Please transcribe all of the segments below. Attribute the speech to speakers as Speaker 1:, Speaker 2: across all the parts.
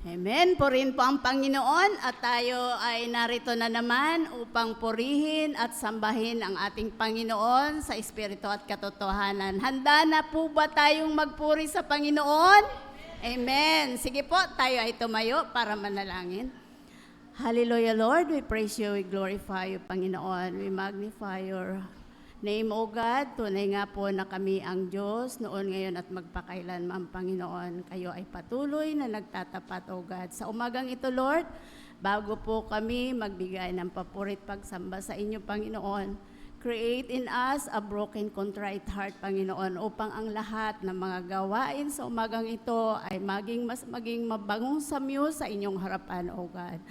Speaker 1: Amen. Purihin po ang Panginoon at tayo ay narito na naman upang purihin at sambahin ang ating Panginoon sa Espiritu at katotohanan. Handa na po ba tayong magpuri sa Panginoon? Amen. Sige po, tayo ay tumayo para manalangin. Hallelujah, Lord. We praise you, we glorify you, Panginoon. We magnify your name, O God. Tunay nga po na kami ang Diyos noon, ngayon at magpakailanman, Panginoon. Kayo ay patuloy na nagtatapat, O God. Sa umagang ito, Lord, bago po kami magbigay ng papurit pagsamba sa inyo, Panginoon, create in us a broken, contrite heart, Panginoon, upang ang lahat ng mga gawain sa umagang ito ay maging mabangong samyo sa inyong harapan, O God.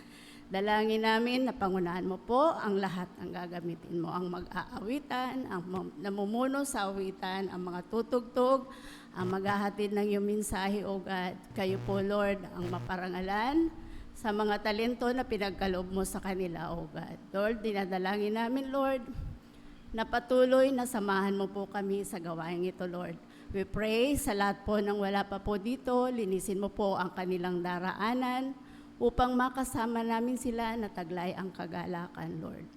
Speaker 1: Dalangin namin na pangunahan mo po ang lahat ng gagamitin mo, ang mag-aawitan, ang namumuno sa awitan, ang mga tutugtog, ang maghahatid ng iyong mensahe, O God. Kayo po, Lord, ang maparangalan sa mga talento na pinagkaloob mo sa kanila, O God. Lord, dinadalangin namin, Lord, na patuloy na samahan mo po kami sa gawain ito, Lord. We pray sa lahat po ng wala pa po dito, linisin mo po ang kanilang daraanan, upang makasama namin sila na taglay ang kagalakan, Lord.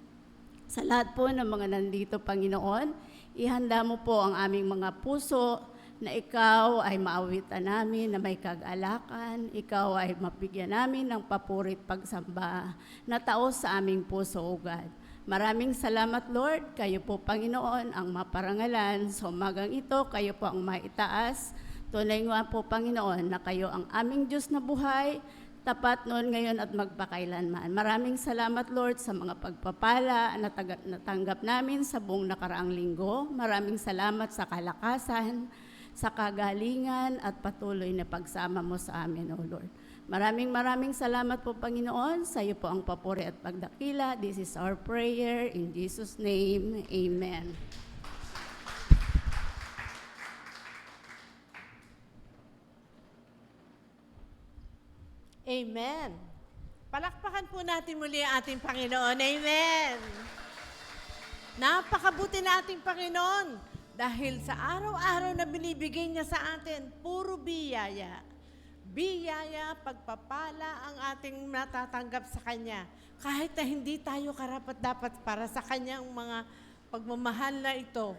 Speaker 1: Sa lahat po ng mga nandito, Panginoon, ihanda mo po ang aming mga puso na ikaw ay maawitan namin na may kagalakan, ikaw ay mabigyan namin ng papurit pagsamba na taos sa aming puso, O God. Maraming salamat, Lord. Kayo po, Panginoon, ang maparangalan. Sa umagang ito, kayo po ang maitaas. Tunay nga po, Panginoon, na kayo ang aming Diyos na buhay, tapat noon, ngayon at magpakailanman. Maraming salamat, Lord, sa mga pagpapala na natanggap namin sa buong nakaraang linggo. Maraming salamat sa kalakasan, sa kagalingan at patuloy na pagsama mo sa amin, O Lord. Maraming salamat po, Panginoon. Sa iyo po ang papuri at pagdakila. This is our prayer in Jesus' name. Amen.
Speaker 2: Amen. Palakpakan po natin muli ang ating Panginoon. Amen. Napakabuti na ating Panginoon dahil sa araw-araw na binibigay niya sa atin, puro biyaya. Biyaya, pagpapala ang ating natatanggap sa Kanya. Kahit na hindi tayo karapat-dapat para sa Kanyang mga pagmamahal na ito.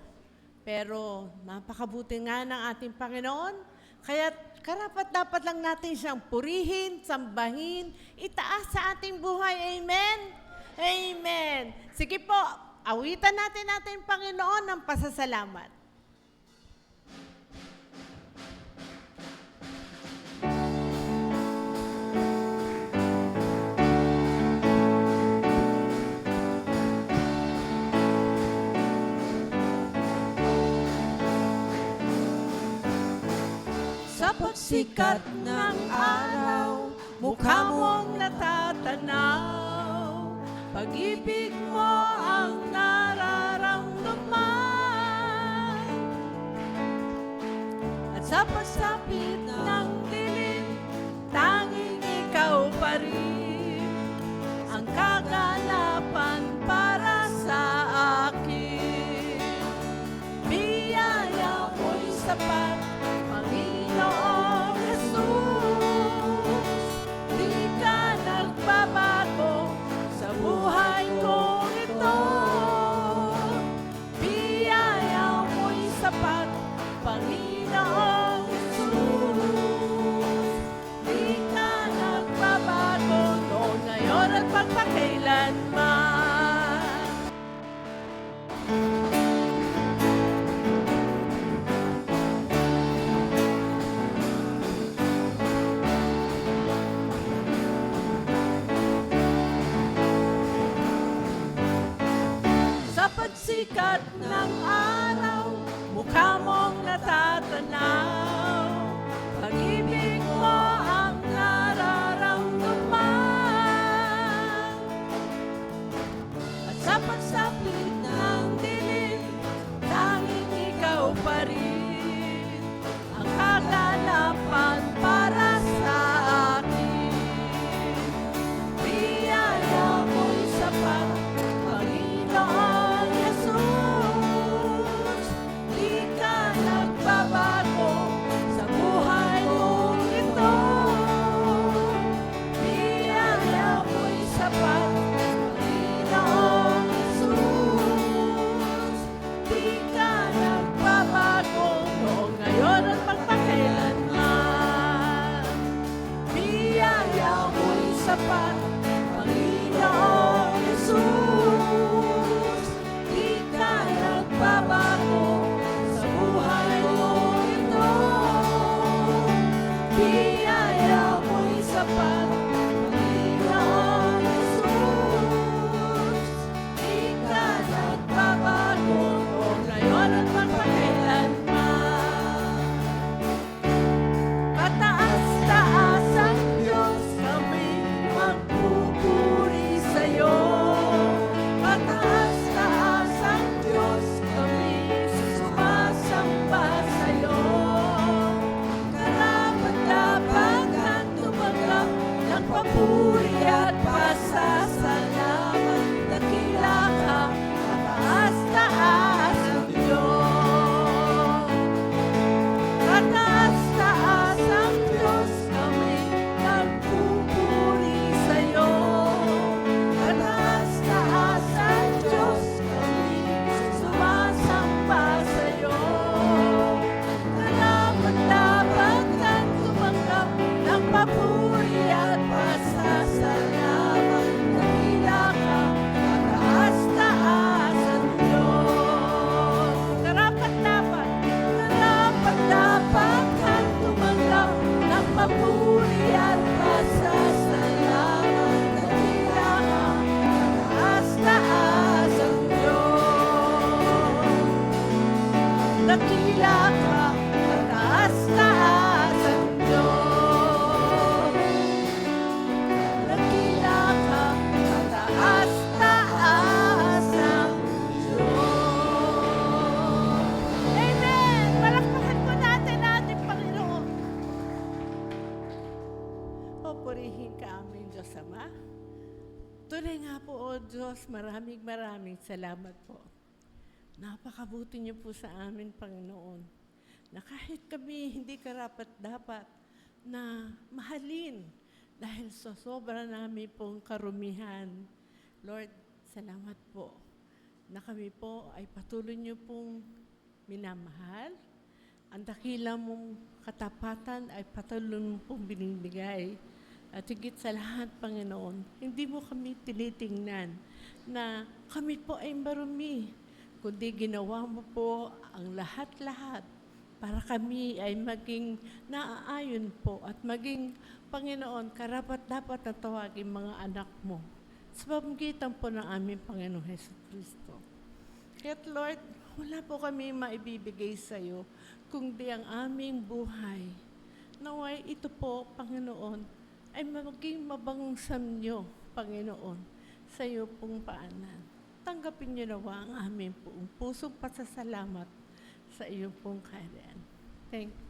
Speaker 2: Pero napakabuti nga ng ating Panginoon, kaya karapat-dapat lang natin siyang purihin, sambahin, itaas sa ating buhay. Amen? Amen. Sige po, awitan natin ating Panginoon ng pasasalamat. Sa pagsikat ng araw, mukha mong natatanaw, pag-ibig mo ang nararamdaman. At sa pagsapit ng dilim, tanging ikaw pa rin ang kagalapan para sa akin. Biyaya mo'y sapat, Panginoong Jesus, di ka nagbabago sa buhay kong ito. Biyaya mo'y sapat, Panginoong Jesus, di ka nagbabago noon, ngayon at magpakailanman. Pagsikat ng araw, mukha mong natatanaw, pag-ibig mo ang nararamdaman. At sa pagsapit ng dilim, tanging ikaw pa rin ang kagalapan para sa akin. Biyaya mo'y sapat, Panginoon Jesus, di ka nagbabago kataas-taasan nyo. Dakila ka, kataas-taasan nyo. Amen! Palakpakan po natin ating Panginoon. Papurihin ka aming Diyos Ama. Tunay nga po, O Diyos, maraming salamat po. Napakabuti niyo po sa amin, Panginoon, na kahit kami hindi karapat-dapat na mahalin dahil sa sobra namin pong karumihan. Lord, salamat po na kami po ay patuloy niyo pong minamahal. Ang dakila mong katapatan ay patuloy mo pong binibigay. At higit sa lahat, Panginoon, hindi mo kami tinitingnan na kami po ay marumi, kundi ginawa mo po ang lahat-lahat para kami ay maging naaayon po at maging, Panginoon, karapat-dapat na tawagin mga anak mo sa pamamagitan po ng aming Panginoon Jesucristo. Kaya't Lord, wala po kami maibibigay sa iyo kundi ang aming buhay. Naway ito po, Panginoon, ay maging mabangusam niyo, Panginoon, sa iyo pong paanan. Tanggapin niyo nawa ang aming buong pusong pasasalamat sa iyo pong kaharian. Thank you.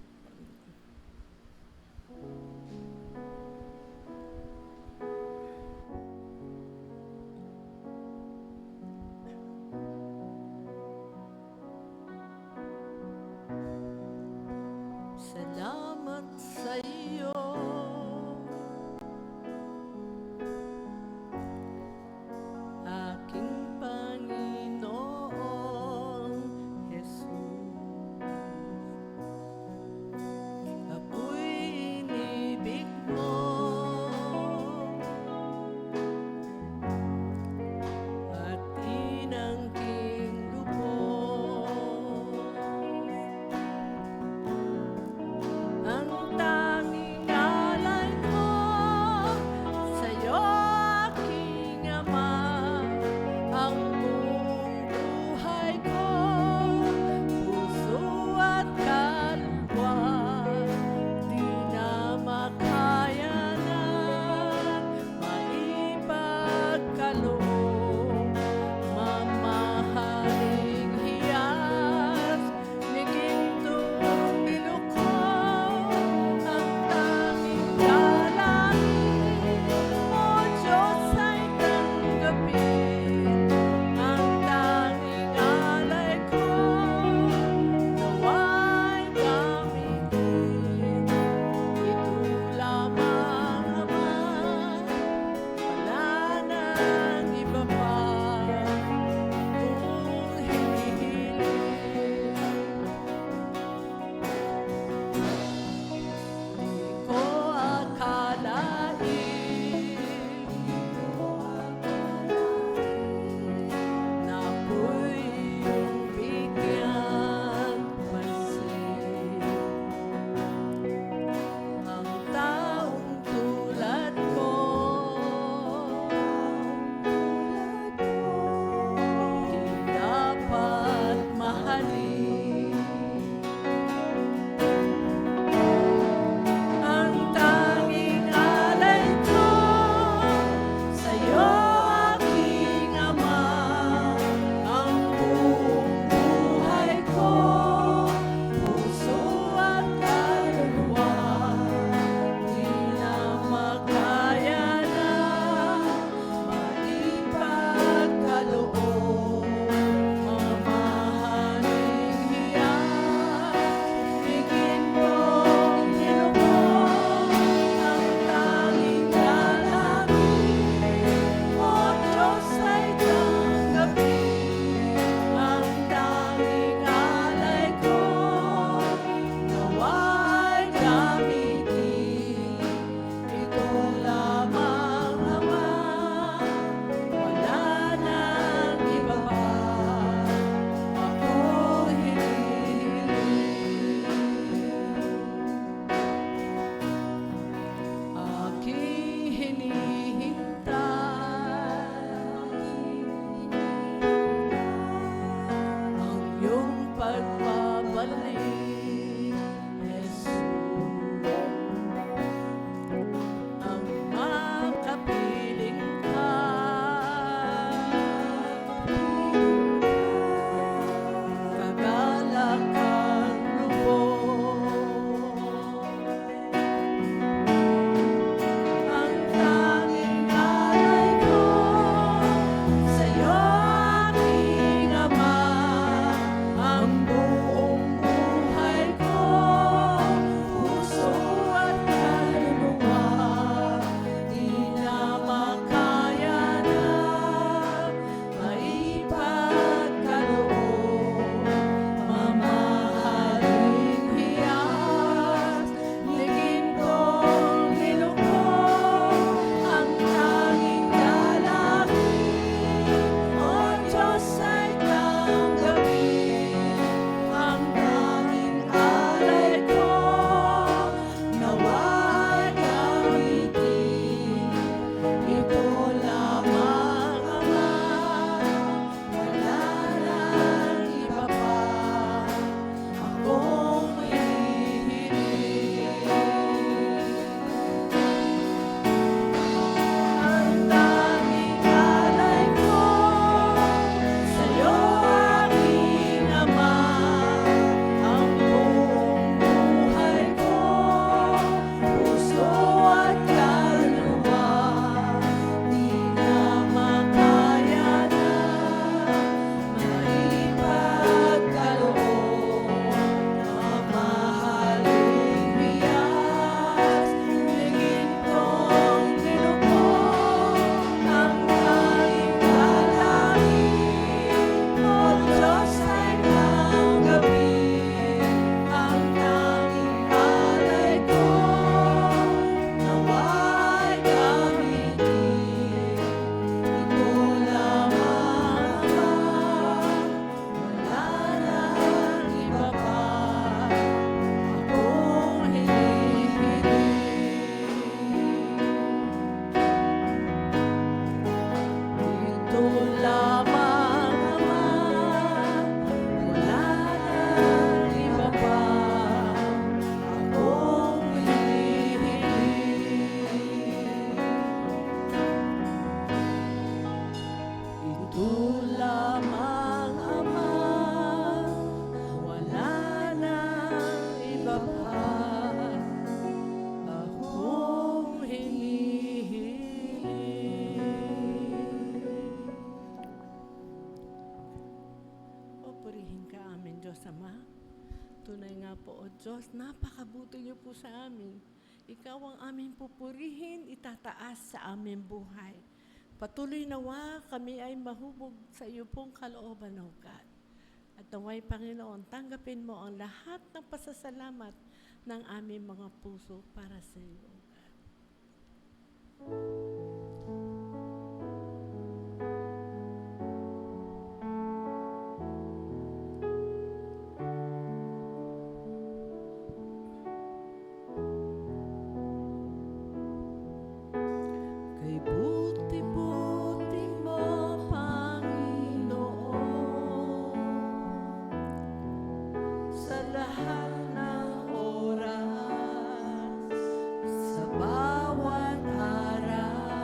Speaker 2: Salamat sa iyo. Aking Panginoong Jesus, ako'y inibigin po, O Diyos, napakabuti niyo po sa amin. Ikaw ang aming pupurihin, itataas sa aming buhay. Patuloy nawa kami ay mahubog sa iyo pong kalooban, O God. At naway, Panginoon, tanggapin mo ang lahat ng pasasalamat ng aming mga puso para sa iyo, O God. Kay buti-buti mo, Panginoon, sa lahat ng oras, sa bawat araw.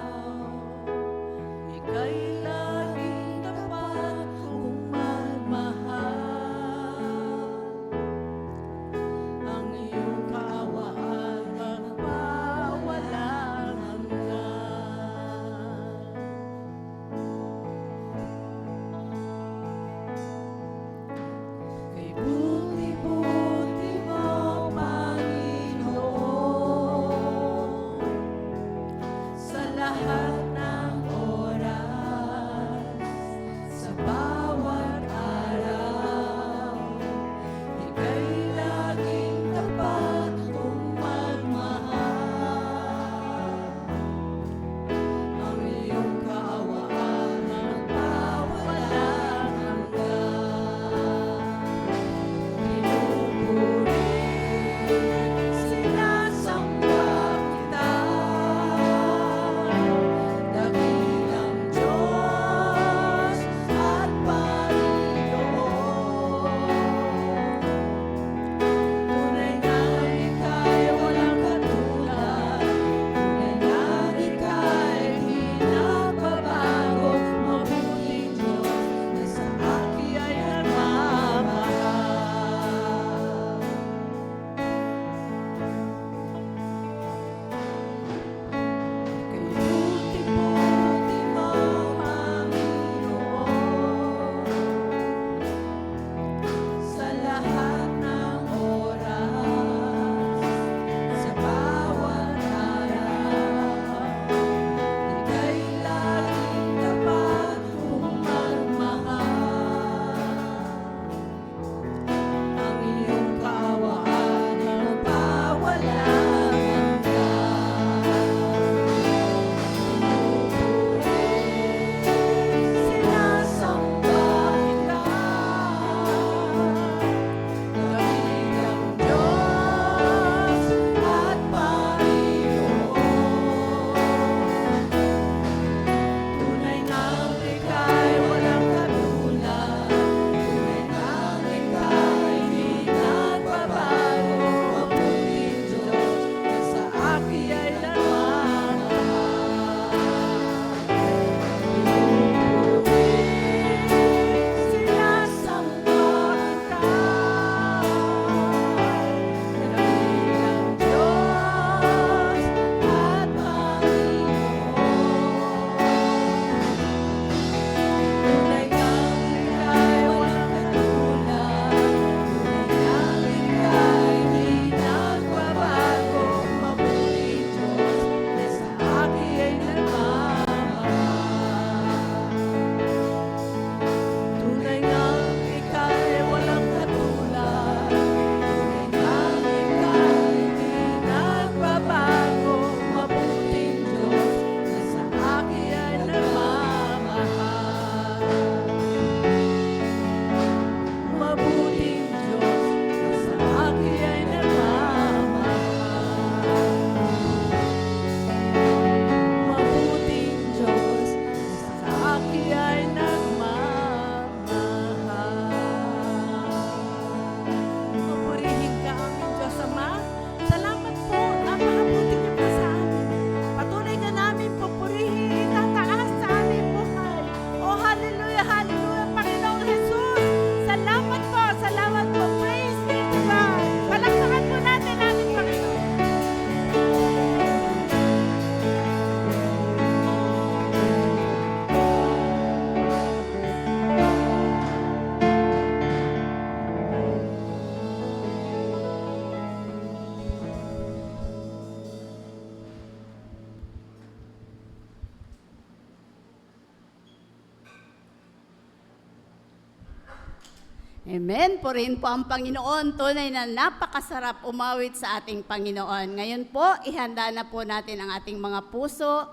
Speaker 1: Amen. Purihin po ang Panginoon. Tunay na napakasarap umawit sa ating Panginoon. Ngayon po, ihanda na po natin ang ating mga puso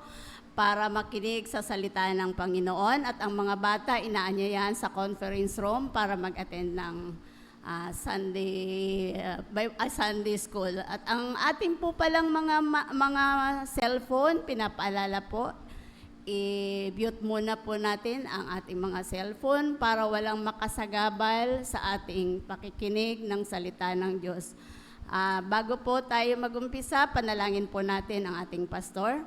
Speaker 1: para makinig sa salita ng Panginoon. At ang mga bata, inaanyayahan sa conference room para mag-attend ng Sunday school. At ang ating po palang mga cellphone, pinapaalala po, i-mute muna po natin ang ating mga cellphone para walang makasagabal sa ating pakikinig ng salita ng Diyos. Bago po tayo magumpisa, panalangin po natin ang ating pastor.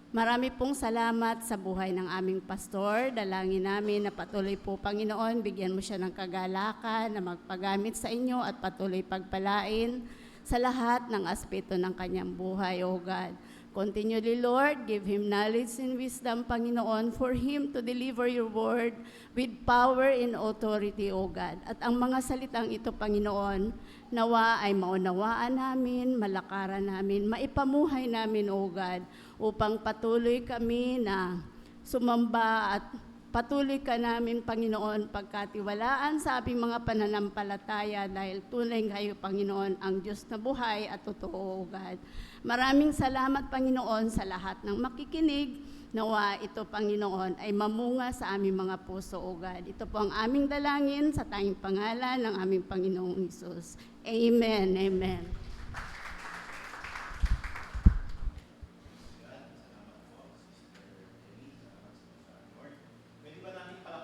Speaker 1: Marami pong salamat sa buhay ng aming pastor. Dalangin namin na patuloy po, Panginoon, bigyan mo siya ng kagalakan na magpagamit sa inyo at patuloy pagpalain sa lahat ng aspeto ng kanyang buhay, O God. Continually, Lord, give him knowledge and wisdom, Panginoon, for him to deliver your word with power and authority, O God. At ang mga salitang ito, Panginoon, nawa ay maunawaan namin, malakaran namin, maipamuhay namin, O God, upang patuloy kami na sumamba at patuloy ka namin, Panginoon, pagkatiwalaan sa aming mga pananampalataya dahil tunay kayo, Panginoon, ang Diyos na buhay at totoo, O God. Maraming salamat, Panginoon, sa lahat ng makikinig. Nawa ito, Panginoon, ay mamunga sa aming mga puso, O God. Ito po ang aming dalangin sa tanging pangalan ng aming Panginoong Hesus. Amen. Amen.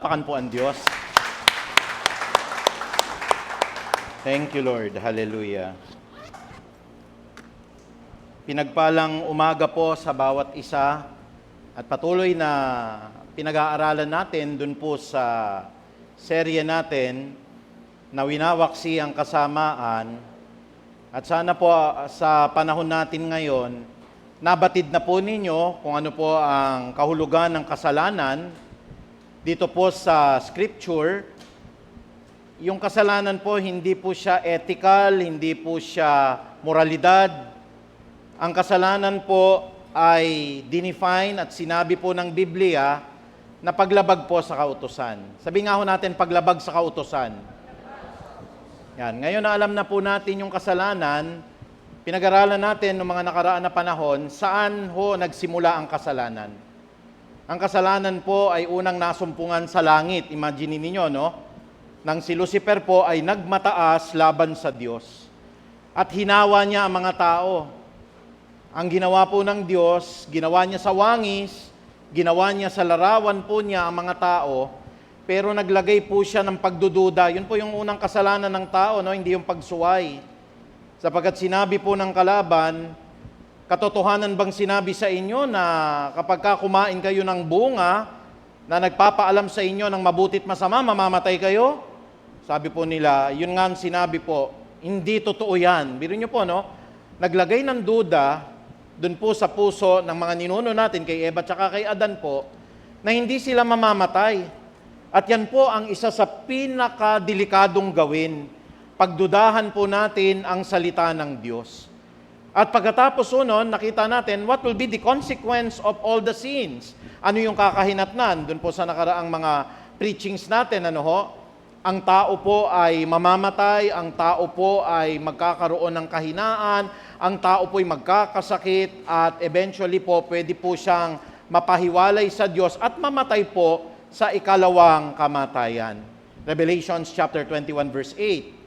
Speaker 3: Pakan po ang Diyos. Thank you, Lord. Hallelujah. Pinagpalang umaga po sa bawat isa at patuloy na pinag-aaralan natin dun po sa serye natin na winawaksi ang kasamaan. At sana po sa panahon natin ngayon, nabatid na po ninyo kung ano po ang kahulugan ng kasalanan. Dito po sa scripture, yung kasalanan po hindi po siya ethical, hindi po siya moralidad. Ang kasalanan po ay dinefine at sinabi po ng Biblia na paglabag po sa kautusan. Sabi nga ho natin, paglabag sa kautusan. Yan. Ngayon na alam na po natin yung kasalanan, pinag-aralan natin noong mga nakaraan na panahon, saan ho nagsimula ang kasalanan. Ang kasalanan po ay unang nasumpungan sa langit. Imagine niyo, no? Nang si Lucifer po ay nagmataas laban sa Diyos. At hinawa niya ang mga tao. Ang ginawa po ng Diyos, ginawa niya sa wangis, ginawa niya sa larawan po niya ang mga tao, pero naglagay po siya ng pagdududa. Yun po yung unang kasalanan ng tao, no? Hindi yung pagsuway. Sapagkat sinabi po ng kalaban, katotohanan bang sinabi sa inyo na kapag kumain kayo ng bunga na nagpapaalam sa inyo ng mabutit masama, mamamatay kayo? Sabi po nila, yun nga ang sinabi po, hindi totoo yan. Biro nyo po, no? Naglagay ng duda dun po sa puso ng mga ninuno natin kay Eva at kay Adan po, na hindi sila mamamatay. At yan po ang isa sa pinakadelikadong gawin. Pagdudahan po natin ang salita ng Diyos. At pagkatapos nun, nakita natin what will be the consequence of all the sins. Ano yung kakahinatnan? Doon po sa nakaraang mga preachings natin, ano ho? Ang tao po ay mamamatay, ang tao po ay magkakaroon ng kahinaan, ang tao po ay magkakasakit, at eventually po pwede po siyang mapahiwalay sa Diyos at mamatay po sa ikalawang kamatayan. Revelations chapter 21 verse 8.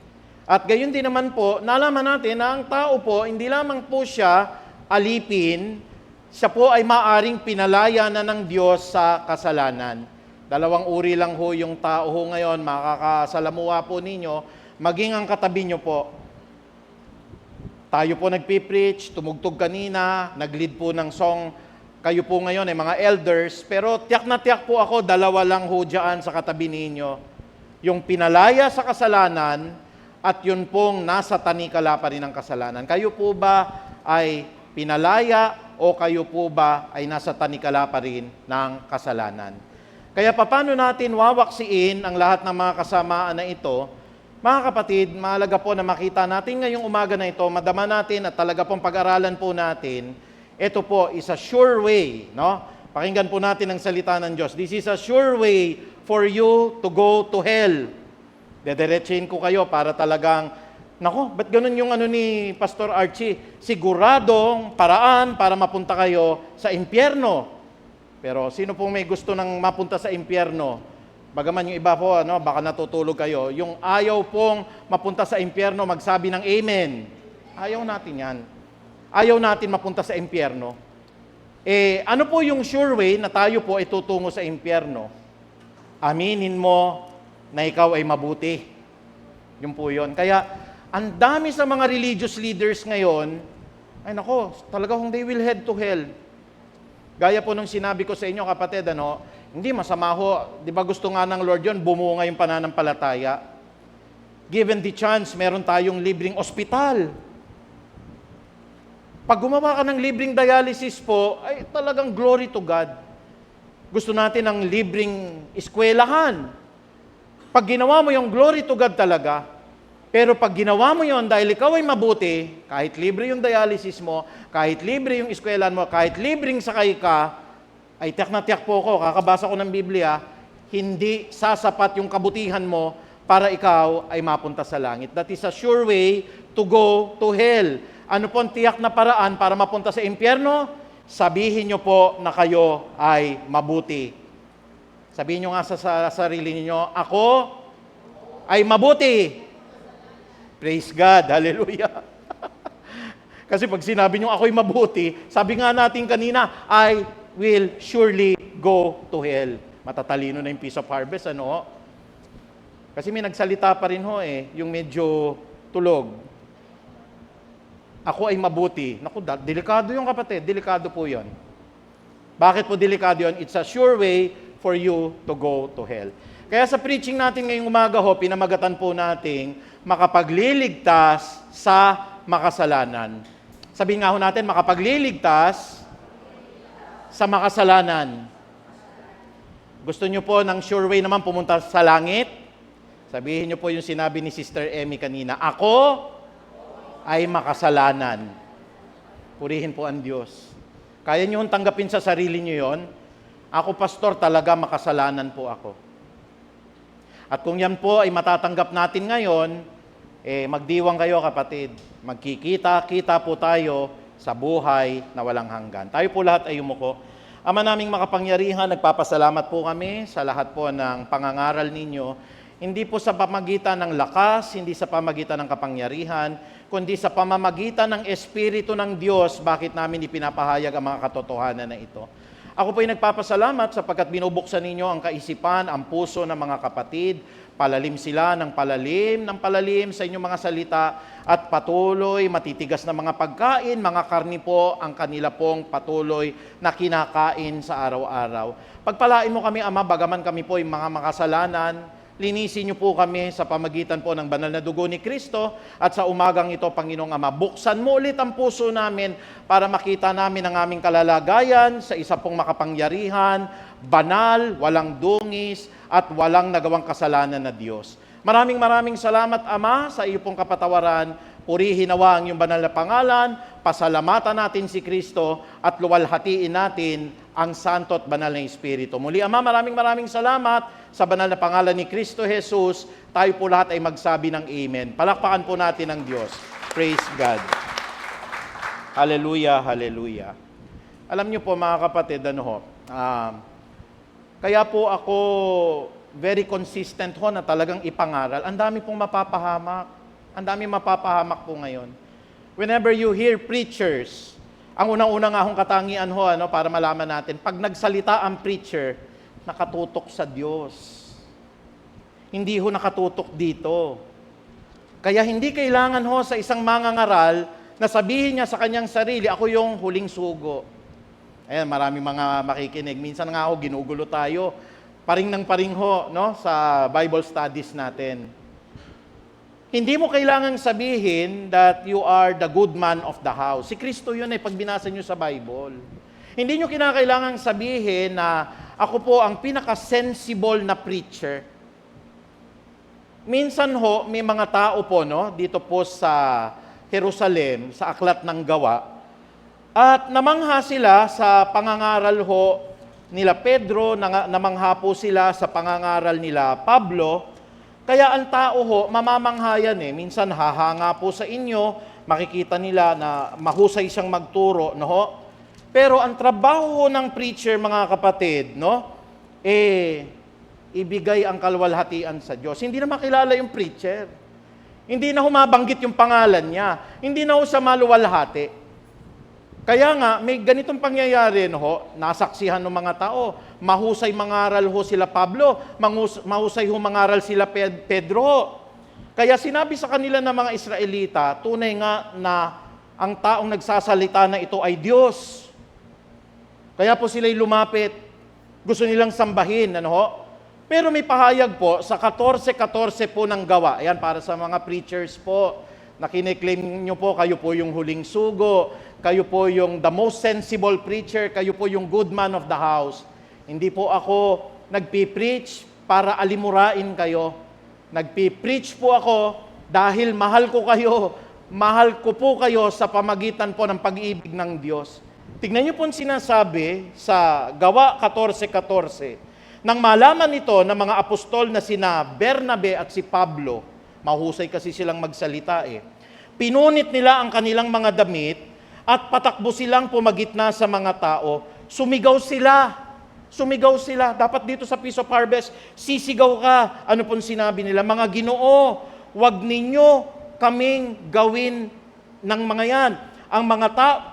Speaker 3: At gayon din naman po, nalaman natin na ang tao po, hindi lamang po siya alipin, siya po ay maaring pinalaya na ng Diyos sa kasalanan. Dalawang uri lang ho yung tao ho ngayon, makakasalamuha po ninyo, maging ang katabi nyo po. Tayo po nagpipreach, tumugtog kanina, nag-lead po ng song, kayo po ngayon ay mga elders, pero tiyak na tiyak po ako, dalawa lang ho dyan sa katabi ninyo. Yung pinalaya sa kasalanan, at yun pong nasa tanikala pa rin ng kasalanan. Kayo po ba ay pinalaya o kayo po ba ay nasa tanikala pa rin ng kasalanan? Kaya paano natin wawaksiin ang lahat ng mga kasamaan na ito? Mga kapatid, mahalaga po na makita natin ngayong umaga na ito, madama natin at talaga pong pag-aralan po natin, ito po is a sure way, no? Pakinggan po natin ang salita ng Diyos. This is a sure way for you to go to hell. Dederechein ko kayo para talagang, nako, ba't ganun yung ano ni Pastor Archie? Siguradong paraan para mapunta kayo sa impyerno. Pero sino pong may gusto ng mapunta sa impyerno? Bagaman yung iba po, baka natutulog kayo. Yung ayaw pong mapunta sa impyerno, magsabi ng amen. Ayaw natin yan. Ayaw natin mapunta sa impyerno. Ano po yung sure way na tayo po ay tutungo sa impyerno? Aminin mo na ikaw ay mabuti. Yun po yun. Kaya, ang dami sa mga religious leaders ngayon, ay nako, talagang they will head to hell. Gaya po nung sinabi ko sa inyo, kapatid, hindi masama ho, di ba gusto nga ng Lord yun, bumunga yung pananampalataya. Given the chance, meron tayong libreng ospital. Pag gumawa ka ng libreng dialysis po, ay talagang glory to God. Gusto natin ng libreng eskwelahan. Pag ginawa mo yung glory to God talaga, pero pag ginawa mo yon dahil ikaw ay mabuti, kahit libre yung dialysis mo, kahit libre yung eskwelahan mo, kahit libreng sakay ka, ay tiyak na tiyak po ko, kakabasa ko ng Biblia, hindi sasapat yung kabutihan mo para ikaw ay mapunta sa langit. That is a sure way to go to hell. Ano po ang tiyak na paraan para mapunta sa impyerno? Sabihin nyo po na kayo ay mabuti. Sabihin nyo nga sa sarili niyo, ako ay mabuti. Praise God, hallelujah. Kasi pag sinabi nyo ako'y mabuti, sabi nga natin kanina, I will surely go to hell. Matatalino na yung Piece of Harvest, Kasi may nagsalita pa rin yung medyo tulog. Ako ay mabuti. Naku, delikado yung kapatid, delikado po yon. Bakit po delikado yon? It's a sure way for you to go to hell. Kaya sa preaching natin ngayong umaga pinamagatan po nating makapagliligtas sa makasalanan. Sabihin nga natin, makapagliligtas sa makasalanan. Gusto nyo po ng sure way naman pumunta sa langit? Sabihin nyo po yung sinabi ni Sister Emmy kanina, ako ay makasalanan. Purihin po ang Diyos. Kaya nyo tanggapin sa sarili nyo yon? Ako, pastor, talaga makasalanan po ako. At kung yan po ay matatanggap natin ngayon, magdiwang kayo kapatid. Magkikita-kita po tayo sa buhay na walang hanggan. Tayo po lahat ay umuko. Ama naming makapangyarihan, nagpapasalamat po kami sa lahat po ng pangangaral ninyo. Hindi po sa pamagitan ng lakas, hindi sa pamagitan ng kapangyarihan, kundi sa pamamagitan ng Espiritu ng Diyos, bakit namin ipinapahayag ang mga katotohanan na ito. Ako po ay nagpapasalamat sapagkat binubuksan ninyo ang kaisipan, ang puso ng mga kapatid, palalim sila ng palalim sa inyong mga salita, at patuloy matitigas na mga pagkain, mga karni po ang kanila pong patuloy na kinakain sa araw-araw. Pagpalain mo kami, Ama, bagaman kami po ay mga makasalanan, linisin niyo po kami sa pamagitan po ng banal na dugo ni Kristo, at sa umagang ito, Panginoong Ama, buksan mo ulit ang puso namin para makita namin ang aming kalalagayan sa isa pong makapangyarihan, banal, walang dungis, at walang nagawang kasalanan na Diyos. Maraming salamat, Ama, sa iyo pong kapatawaran. Purihin nawa ang iyong banal na pangalan, pasalamatan natin si Kristo, at luwalhatiin natin ang santo at banal na Espiritu. Muli, Ama, maraming salamat sa banal na pangalan ni Kristo Jesus. Tayo po lahat ay magsabi ng amen. Palakpakan po natin ang Diyos. Praise God. Hallelujah, hallelujah. Alam niyo po mga kapatid, kaya po ako very consistent na talagang ipangaral. Ang dami pong mapapahamak. Ang dami mapapahamak po ngayon. Whenever you hear preachers, ang unang-unang akong katangian para malaman natin, pag nagsalita ang preacher, nakatutok sa Diyos. Hindi nakatutok dito. Kaya hindi kailangan sa isang mangangaral na sabihin niya sa kanyang sarili, ako yung huling sugo. Ayan, maraming mga makikinig. Minsan nga ginugulo tayo. Paring ng paring sa Bible studies natin. Hindi mo kailangan sabihin that you are the good man of the house. Si Kristo yun pag binasa nyo sa Bible. Hindi nyo kinakailangan sabihin na ako po ang pinaka-sensible na preacher. Minsan may mga tao po dito po sa Jerusalem, sa Aklat ng Gawa, at namangha sila sa pangangaral nila Pedro, namangha po sila sa pangangaral nila Pablo, Kaya ang tao ho, mamamanghayan minsan hahanga po sa inyo, makikita nila na mahusay siyang magturo, no ho? Pero ang trabaho ho ng preacher, mga kapatid, no? Ibigay ang kalwalhatian sa Diyos. Hindi na makilala yung preacher. Hindi na humabanggit yung pangalan niya. Hindi na ho siya maluwalhati. Kaya nga, may ganitong pangyayari, no ho? Nasaksihan ng mga tao. Mahusay mangaral ho sila Pablo. Mahusay ho mangaral sila Pedro. Kaya sinabi sa kanila ng mga Israelita, tunay nga na ang taong nagsasalita na ito ay Diyos. Kaya po sila'y lumapit. Gusto nilang sambahin, ano ho? Pero may pahayag po sa 14:14 po ng Gawa. Ayan, para sa mga preachers po, na kiniklaim nyo po, kayo po yung huling sugo, kayo po yung the most sensible preacher, kayo po yung good man of the house. Hindi po ako nagpipreach para alimurain kayo. Nagpipreach po ako dahil mahal ko kayo. Mahal ko po kayo sa pamagitan po ng pag-ibig ng Diyos. Tignan niyo po ang sinasabi sa Gawa 14:14. Nang malaman ito ng mga apostol na sina Bernabe at si Pablo, mahusay kasi silang magsalita pinunit nila ang kanilang mga damit at patakbo silang pumagitna sa mga tao. Sumigaw sila. Sumigaw sila. Dapat dito sa Feast of Harvest, sisigaw ka. Ano pong sinabi nila? Mga Ginoo, wag ninyo kaming gawin ng mga yan.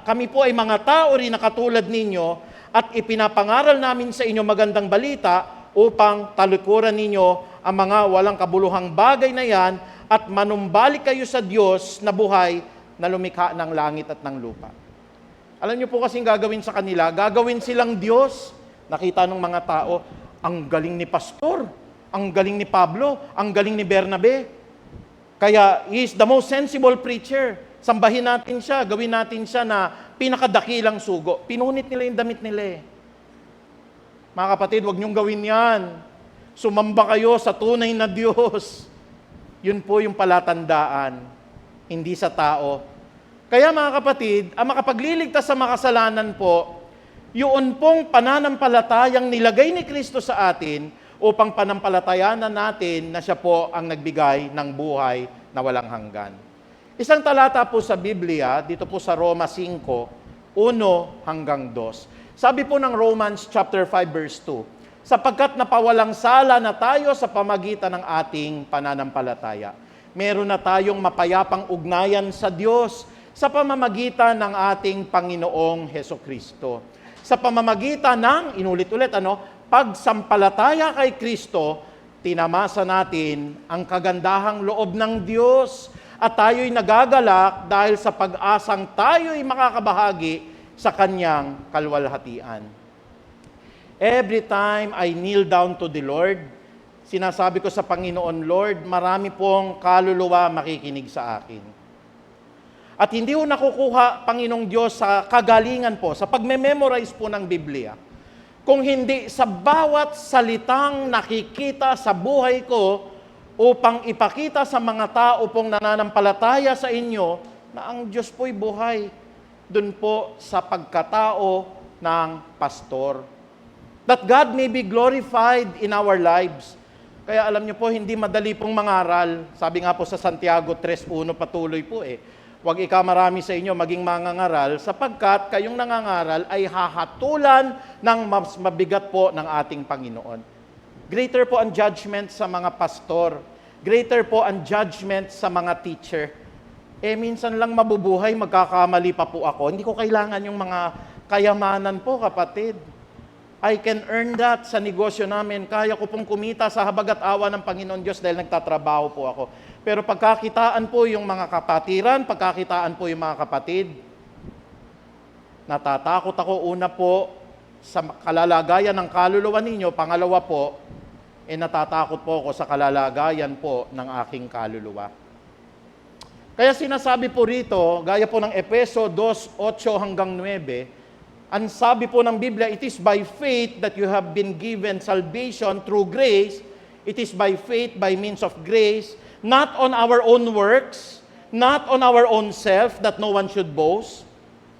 Speaker 3: Kami po ay mga tao rin na katulad ninyo at ipinapangaral namin sa inyo magandang balita upang talikuran ninyo ang mga walang kabuluhang bagay na yan at manumbalik kayo sa Diyos na buhay na lumikha ng langit at ng lupa. Alam niyo po kasing gagawin sa kanila, gagawin silang Diyos. Nakita ng mga tao, ang galing ni Pastor, ang galing ni Pablo, ang galing ni Bernabe. Kaya he is the most sensible preacher. Sambahin natin siya, gawin natin siya na pinakadakilang sugo. Pinunit nila yung damit nila Mga kapatid, huwag niyong gawin yan. Sumamba kayo sa tunay na Diyos. Yun po yung palatandaan, hindi sa tao. Kaya mga kapatid, ang makapagliligtas sa makasalanan po, yun pong pananampalatayang nilagay ni Kristo sa atin upang panampalatayanan natin na siya po ang nagbigay ng buhay na walang hanggan. Isang talata po sa Biblia, dito po sa Roma 5, 1 hanggang 2. Sabi po ng Romans chapter 5 verse 2, sapagkat napawalang sala na tayo sa pamagitan ng ating pananampalataya. Meron na tayong mapayapang ugnayan sa Diyos sa pamamagitan ng ating Panginoong Hesukristo. Sa pamamagitan ng, inulit-ulit, pagsampalataya kay Kristo, tinamasa natin ang kagandahang loob ng Diyos at tayo'y nagagalak dahil sa pag-asang tayo'y makakabahagi sa Kanyang kalwalhatian. Every time I kneel down to the Lord, sinasabi ko sa Panginoon, Lord, marami pong kaluluwa makikinig sa akin. At hindi ko nakukuha, Panginoong Diyos, sa kagalingan po, sa pagme-memorize po ng Biblia. Kung hindi sa bawat salitang nakikita sa buhay ko upang ipakita sa mga tao pong nananampalataya sa inyo na ang Diyos po'y buhay. Doon po sa pagkatao ng pastor. That God may be glorified in our lives. Kaya alam niyo po, hindi madali pong mangaral. Sabi nga po sa Santiago 3:1, patuloy po Huwag ikamarami sa inyo maging mangangaral sapagkat kayong nangangaral ay hahatulan ng mas mabigat po ng ating Panginoon. Greater po ang judgment sa mga pastor. Greater po ang judgment sa mga teacher. Minsan lang mabubuhay, magkakamali pa po ako. Hindi ko kailangan yung mga kayamanan po, kapatid. I can earn that sa negosyo namin. Kaya ko pong kumita sa habag at awa ng Panginoon Diyos dahil nagtatrabaho po ako. Pero pagkakitaan po yung mga kapatiran, pagkakitaan po yung mga kapatid, natatakot ako una po sa kalalagayan ng kaluluwa ninyo, pangalawa po, natatakot po ako sa kalalagayan po ng aking kaluluwa. Kaya sinasabi po rito, gaya po ng Efeso 2:8 hanggang 9, ang sabi po ng Biblia, it is by faith that you have been given salvation through grace. It is by faith, by means of grace, not on our own works, not on our own self, that no one should boast.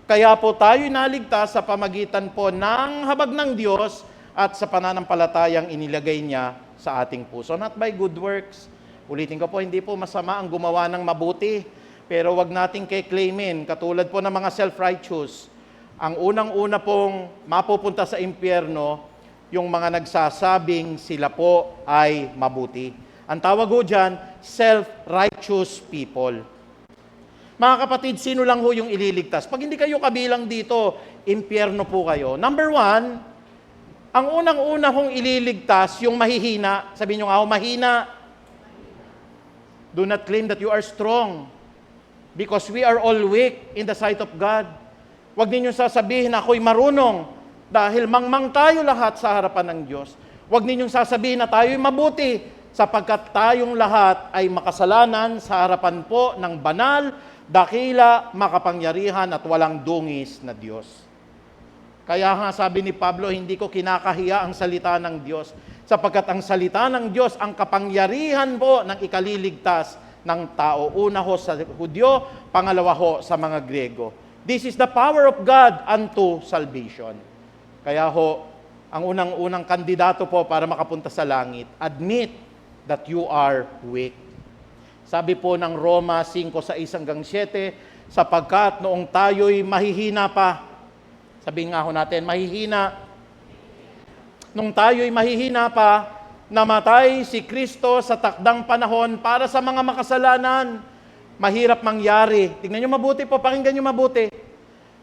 Speaker 3: Kaya po tayo naligtas sa pamagitan po ng habag ng Diyos at sa pananampalatayang inilagay niya sa ating puso. Not by good works, Ulitin ko po, hindi po masama ang gumawa ng mabuti. Pero wag nating claimin, katulad po ng mga self-righteous, ang unang-una pong mapupunta sa impyerno, yung mga nagsasabing sila po ay mabuti. Ang tawag ho dyan, self-righteous people. Mga kapatid, sino lang ho yung ililigtas? Pag hindi kayo kabilang dito, impyerno po kayo. Number one, ang unang-una hong ililigtas, yung mahihina. Sabihin nyo nga ho, mahina. Do not claim that you are strong. Because we are all weak in the sight of God. Huwag ninyong sasabihin, ako'y marunong. Dahil mangmang tayo lahat sa harapan ng Diyos. Huwag ninyong sasabihin na tayo'y mabuti. Sapagkat tayong lahat ay makasalanan sa harapan po ng banal, dakila, makapangyarihan at walang dungis na Diyos. Kaya nga sabi ni Pablo, hindi ko kinakahiya ang salita ng Diyos. Sapagkat ang salita ng Diyos, ang kapangyarihan po ng ikaliligtas ng tao. Una ho sa Hudyo, pangalawa ho sa mga Grego. This is the power of God unto salvation. Kaya ho, ang unang-unang kandidato po para makapunta sa langit, admit that you are weak. Sabi po ng Roma 5:6-7, sapagkat noong tayo'y mahihina pa, sabihin nga ho natin, mahihina. Nung tayo'y mahihina pa, namatay si Kristo sa takdang panahon para sa mga makasalanan. Mahirap mangyari. Tingnan nyo mabuti po, pakinggan nyo mabuti.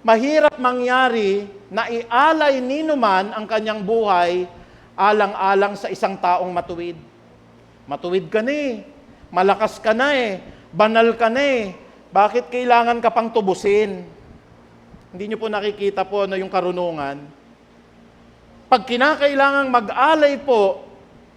Speaker 3: Mahirap mangyari na ialay ninuman ang kanyang buhay alang-alang sa isang taong matuwid. Matuwid ka na eh. Malakas ka na eh. Banal ka na eh. Bakit kailangan ka pang tubusin? Hindi nyo po nakikita po na yung karunungan. Pag kinakailangang mag-alay po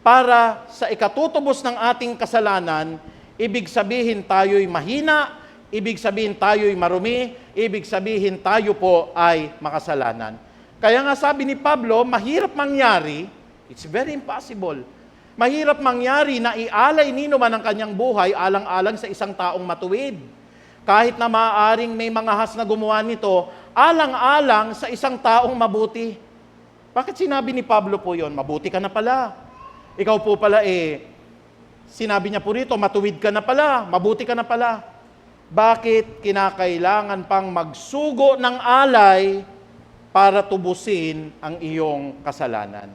Speaker 3: para sa ikatutubos ng ating kasalanan, ibig sabihin tayo'y mahina, ibig sabihin tayo'y marumi, ibig sabihin tayo po ay makasalanan. Kaya nga sabi ni Pablo, mahirap mangyari, it's very impossible, mahirap mangyari na ialay ninuman ang kanyang buhay alang-alang sa isang taong matuwid. Kahit na maaaring may mga has na gumawa nito, alang-alang sa isang taong mabuti. Bakit sinabi ni Pablo po yon? Mabuti ka na pala. Ikaw po pala sinabi niya po rito, matuwid ka na pala, mabuti ka na pala. Bakit kinakailangan pang magsugo ng alay para tubusin ang iyong kasalanan?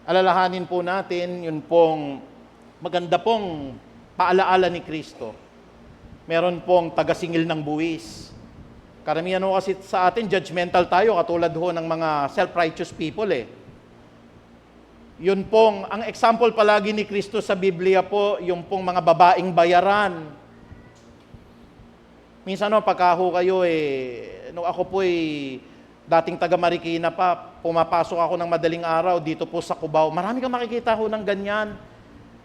Speaker 3: Alalahanin po natin, yun pong maganda pong paalaala ni Kristo. Meron pong tagasingil ng buwis. Karamihan ho kasi sa atin, judgmental tayo, katulad ho ng mga self-righteous people Yun pong, ang example palagi ni Kristo sa Biblia po, yung pong mga babaeng bayaran. Minsan pagka ho kayo nung ako po dating taga Marikina pa, pumapasok ako ng madaling araw dito po sa Cubao. Marami kang makikita ho ng ganyan.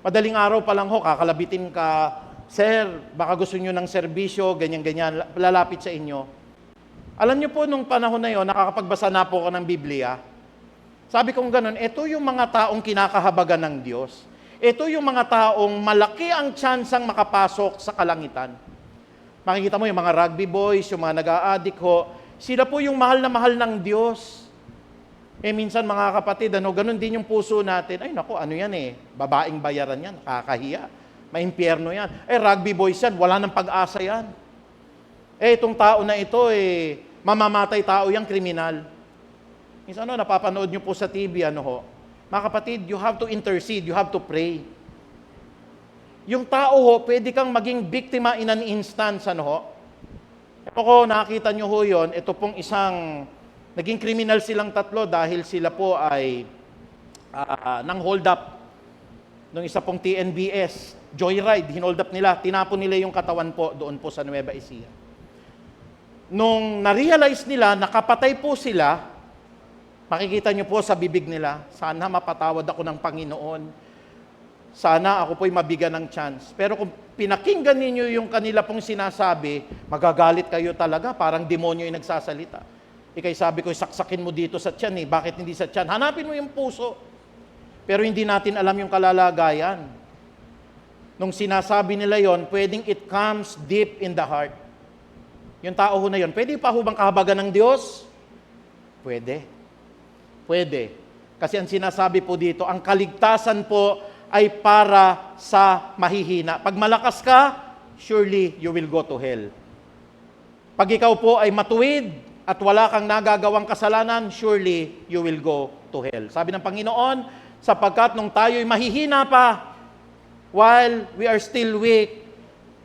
Speaker 3: Madaling araw pa lang ho, kakalabitin ka, sir, baka gusto nyo ng serbisyo, ganyan-ganyan, lalapit sa inyo. Alam nyo po, nung panahon na yon, nakakapagbasa na po ako ng Biblia. Sabi kong ganun, ito yung mga taong kinakahabagan ng Diyos. Ito yung mga taong malaki ang tsansang makapasok sa kalangitan. Makikita mo yung mga rugby boys, yung mga nag-a-addict ho, sila po yung mahal na mahal ng Diyos. Minsan mga kapatid, ganun din yung puso natin. Ay naku, ano yan babaeng bayaran yan, nakakahiya. Maimpyerno yan. Rugby boys yan, wala nang pag-asa yan. Itong tao na ito, mamamatay tao yang kriminal. Minsan napapanood nyo po sa TV, mga kapatid, you have to intercede, you have to pray. Yung tao pwede kang maging biktima in an instance, Ito ko, nakita nyo yun, ito pong isang, naging kriminal silang tatlo dahil sila po ay nang hold up nung isa pong TNBS, joyride, hinold up nila, tinapon nila yung katawan po doon po sa Nueva Ecija. Nung na-realize nila, nakapatay po sila, makikita nyo po sa bibig nila, sana mapatawad ako ng Panginoon. Sana ako po'y mabigyan ng chance. Pero kung pinakinggan ninyo yung kanila pong sinasabi, magagalit kayo talaga, parang demonyo yung nagsasalita. Ikay sabi ko, saksakin mo dito sa tiyan bakit hindi sa tiyan? Hanapin mo yung puso. Pero hindi natin alam yung kalalagayan. Nung sinasabi nila yon, pwedeng it comes deep in the heart. Yung tao na yon, pwede pa bang kahabagan ng Diyos? Pwede. Pwede. Kasi ang sinasabi po dito, ang kaligtasan po ay para sa mahihina. Pag malakas ka, surely you will go to hell. Pag ikaw po ay matuwid at wala kang nagagawang kasalanan, surely you will go to hell. Sabi ng Panginoon, sapagkat nung tayo'y mahihina pa, while we are still weak,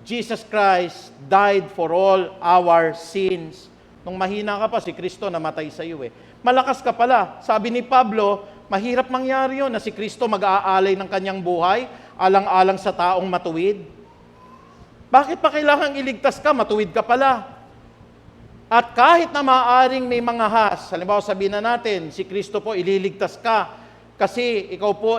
Speaker 3: Jesus Christ died for all our sins. Nung mahina ka pa, si Kristo namatay sa iyo eh. Malakas ka pala. Sabi ni Pablo, mahirap mangyari yun na si Kristo mag-aalay ng kanyang buhay, alang-alang sa taong matuwid. Bakit pa kailangang iligtas ka? Matuwid ka pala. At kahit na maaaring may mga has, halimbawa sabihin na natin, si Kristo po ililigtas ka kasi ikaw po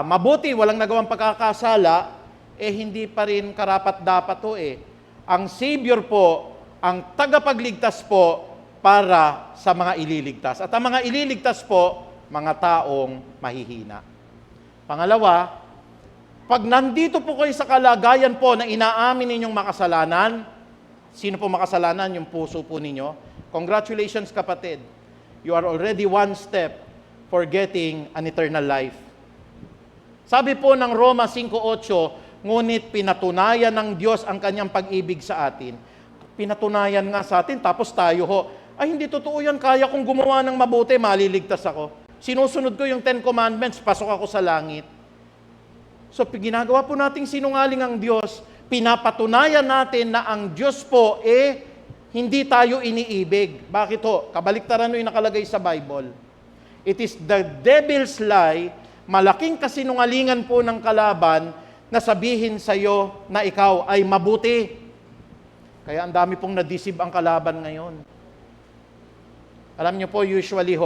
Speaker 3: mabuti, walang nagawang pagkakasala, hindi pa rin karapat-dapat to eh. Ang Savior po, ang tagapagligtas po para sa mga ililigtas. At ang mga ililigtas po, mga taong mahihina. Pangalawa, pag nandito po kayo sa kalagayan po na inaamin ninyong makasalanan, sino po makasalanan? Yung puso po ninyo. Congratulations kapatid. You are already one step for getting an eternal life. Sabi po ng Roma 5:8, ngunit pinatunayan ng Diyos ang kanyang pag-ibig sa atin. Pinatunayan nga sa atin, tapos tayo ay hindi totoo yan, kaya kong gumawa ng mabuti, maliligtas ako. Sinusunod ko yung 10 Commandments, pasok ako sa langit. So, ginagawa po nating sinungaling ang Diyos, pinapatunayan natin na ang Diyos po hindi tayo iniibig. Bakit ho? Kabaliktaran yung nakalagay sa Bible. It is the devil's lie, malaking kasinungalingan po ng kalaban na sabihin sa iyo na ikaw ay mabuti. Kaya ang dami pong na-deceive ang kalaban ngayon. Alam niyo po, usually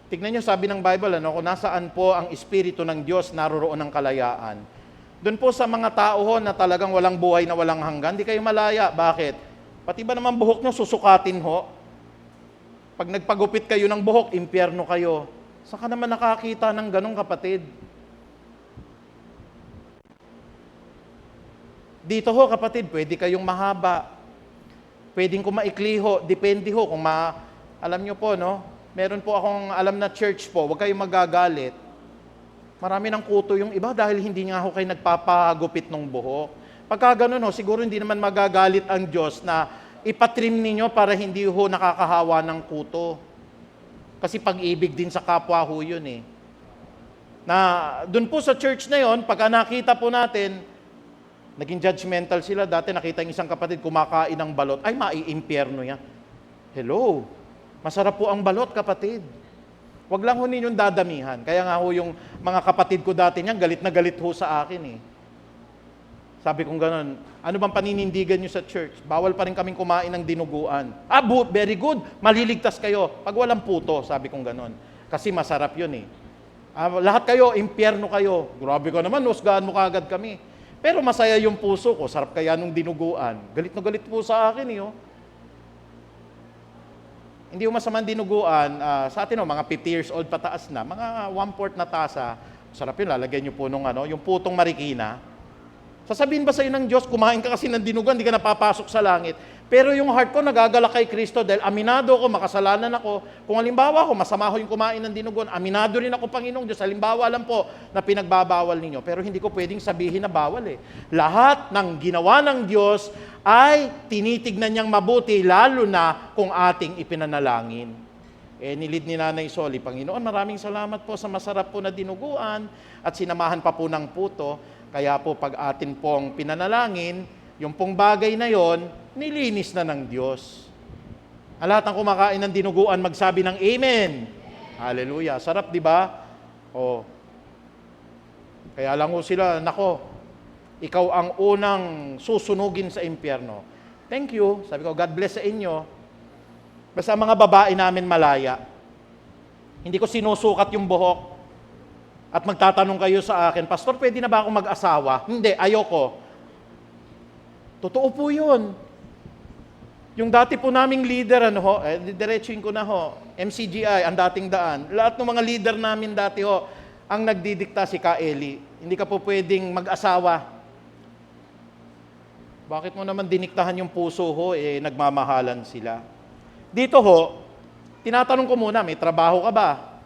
Speaker 3: tignan niyo sabi ng Bible, kung nasaan po ang Espiritu ng Diyos, naroroon ang kalayaan. Doon po sa mga tao na talagang walang buhay na walang hanggan, di kayo malaya. Bakit? Pati ba naman buhok niyo susukatin Pag nagpagupit kayo ng buhok, impyerno kayo. Saan ka naman nakakita ng ganong kapatid? Dito kapatid, pwede kayong mahaba. Pwedeng kumaikli depende kung alam nyo po, meron po akong alam na church po, huwag kayong magagalit. Marami ng kuto yung iba dahil hindi nga kayo nagpapagupit ng buhok. Pagka ganun siguro hindi naman magagalit ang Diyos na ipatrim ninyo para hindi nakakahawa ng kuto. Kasi pag-ibig din sa kapwa yun Na dun po sa church na yon, pagka nakita po natin, naging judgmental sila. Dati nakita yung isang kapatid kumakain ng balot. Ay, maiimpyerno yan. Hello. Masarap po ang balot, kapatid. Huwag lang ninyong dadamihan. Kaya nga yung mga kapatid ko dati niyan, galit na galit sa akin Sabi kong gano'n, ano bang paninindigan nyo sa church? Bawal pa rin kaming kumain ng dinuguan. Very good. Maliligtas kayo. Pag walang puto, sabi kong gano'n. Kasi masarap yun lahat kayo, impyerno kayo. Grabe ka naman, husgahan mo kagad kami. Pero masaya yung puso ko, sarap kaya nung dinuguan. Galit na galit po sa akin Hindi yung masamang dinuguan, sa atin mga 50 years old pataas na, mga 1/4 na tasa, sarap yun, lalagyan nyo po yung putong marikina. Sasabihin ba sa iyo ng Diyos, kumain ka kasi ng dinuguan, hindi ka napapasok sa langit. Pero yung heart ko nagagalak kay Kristo dahil aminado ako, makasalanan ako. Kung halimbawa ako, masama ko yung kumain ng dinuguan, aminado rin ako, Panginoong Diyos. Halimbawa lang po na pinagbabawal ninyo. Pero hindi ko pwedeng sabihin na bawal Lahat ng ginawa ng Diyos ay tinitignan niyang mabuti, lalo na kung ating ipinanalangin. Nilid ni Nanay Soli, Panginoon, maraming salamat po sa masarap po na dinuguan at sinamahan pa po ng puto. Kaya po pag atin pong pinanalangin, yung pong bagay na yon, nilinis na ng Diyos. Ang lahat ng kumakain ng dinuguan, magsabi ng Amen. Hallelujah. Sarap, di ba? Kaya lang sila, ikaw ang unang susunugin sa impyerno. Thank you. Sabi ko, God bless sa inyo. Basta mga babae namin malaya. Hindi ko sinusukat yung buhok. At magtatanong kayo sa akin, Pastor, pwede na ba akong mag-asawa? Hindi, ayoko. Totoo po yun. Yung dati po naming leader, diretsuin ko na MCGI, ang dating daan. Lahat ng mga leader namin dati ang nagdidikta si Ka Eli. Hindi ka po pwedeng mag-asawa. Bakit mo naman diniktahan yung puso nagmamahalan sila? Dito tinatanong ko muna, may trabaho ka ba?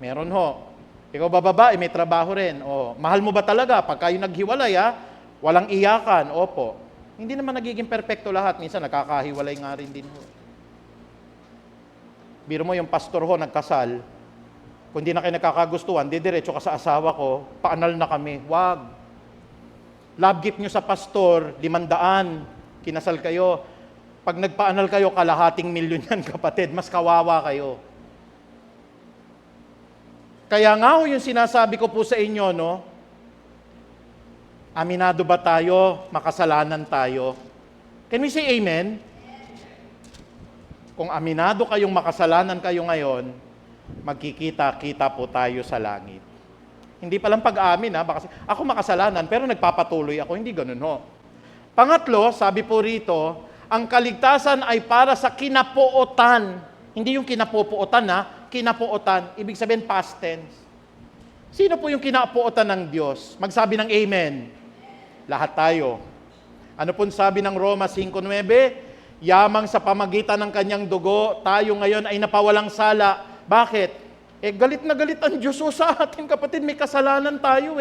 Speaker 3: Meron ho. Ikaw ba babae, may trabaho rin. O, mahal mo ba talaga? Pag kayo naghiwalay, walang iyakan. Opo. Hindi naman nagiging perpekto lahat. Minsan nakakahiwalay nga rin din ho. Biro mo yung pastor ho, nagkasal. Kung di na kayo nagkakagustuhan, diretso ka sa asawa ko, paanal na kami. Wag. Love gift nyo sa pastor, 500. Kinasal kayo. Pag nagpaanal kayo, kalahating milyon yan, kapatid. Mas kawawa kayo. Kaya nga ho yung sinasabi ko po sa inyo, no? Aminado ba tayo? Makasalanan tayo? Can we say amen? Kung aminado kayong makasalanan kayo ngayon, magkikita-kita po tayo sa langit. Hindi palang pag-amin, baka ako makasalanan, pero nagpapatuloy ako. Hindi ganun ho. Pangatlo, sabi po rito, ang kaligtasan ay para sa kinapuotan. Hindi yung kinapupuotan, kinapuotan. Ibig sabihin, past tense. Sino po yung kinapuotan ng Diyos? Magsabi ng amen. Lahat tayo. Ano po sabi ng Roma 5:9? Yamang sa pamagitan ng kanyang dugo, tayo ngayon ay napawalang sala. Bakit? Galit na galit ang Diyos sa atin, kapatid. May kasalanan tayo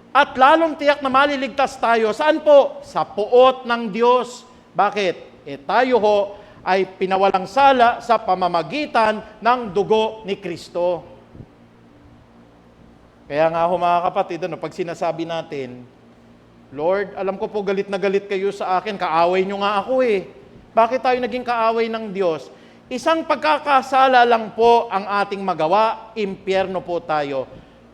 Speaker 3: At lalong tiyak na maliligtas tayo. Saan po? Sa puot ng Diyos. Bakit? Tayo ho ay pinawalang sala sa pamamagitan ng dugo ni Kristo. Kaya nga ho mga kapatid, pag sinasabi natin, Lord, alam ko po galit na galit kayo sa akin, kaaway nyo nga ako Bakit tayo naging kaaway ng Diyos? Isang pagkakasala lang po ang ating magawa, impyerno po tayo.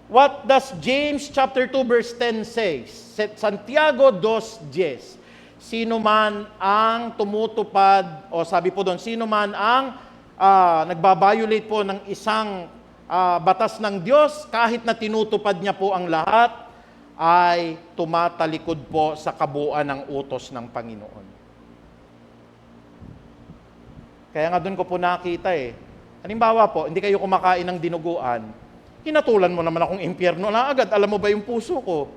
Speaker 3: What does James chapter 2 verse 10 say? Santiago 2:10. Sino man ang tumutupad, o sabi po doon, sino man ang nagbabiolate po ng isang batas ng Diyos, kahit na tinutupad niya po ang lahat, ay tumatalikod po sa kabuuan ng utos ng Panginoon. Kaya nga doon ko po nakita Halimbawa po, hindi kayo kumakain ng dinuguan, hinatulan mo naman akong impyerno na agad. Alam mo ba yung puso ko?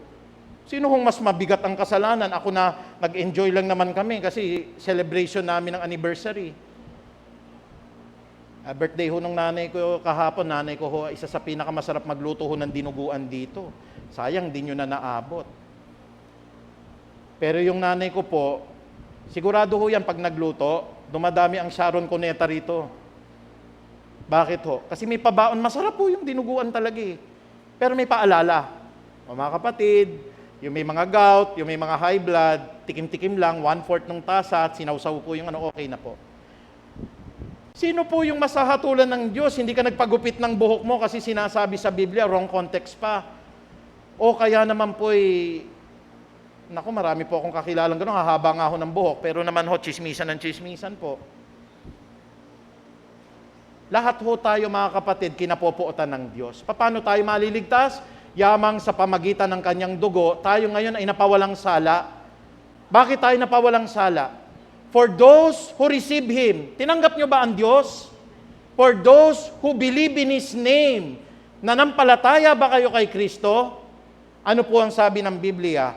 Speaker 3: Sino hong mas mabigat ang kasalanan? Ako na nag-enjoy lang naman kami kasi celebration namin ng anniversary. Birthday ho ng nanay ko kahapon, nanay ko ho, isa sa pinakamasarap magluto ho ng dinuguan dito. Sayang, di nyo na naabot. Pero yung nanay ko po, sigurado ho yan pag nagluto, dumadami ang Sharon Cuneta rito. Bakit ho? Kasi may pabaon, masarap po yung dinuguan talaga Pero may paalala. O mga kapatid, yung may mga gout, yung may mga high blood, tikim-tikim lang, 1/4 ng tasa, at sinawsaw po yung okay na po. Sino po yung masahatulan ng Diyos? Hindi ka nagpagupit ng buhok mo kasi sinasabi sa Biblia, wrong context pa. O kaya naman po naku, marami po akong kakilalang gano'n, hahaba nga ako ng buhok, pero naman ho, chismisan po. Lahat ho tayo mga kapatid, kinapopuotan ng Diyos. Paano tayo maliligtas? Yamang sa pamagitan ng kanyang dugo, tayo ngayon ay napawalang sala. Bakit tayo napawalang sala? For those who receive Him. Tinanggap nyo ba ang Diyos? For those who believe in His name. Nanampalataya ba kayo kay Kristo? Ano po ang sabi ng Biblia?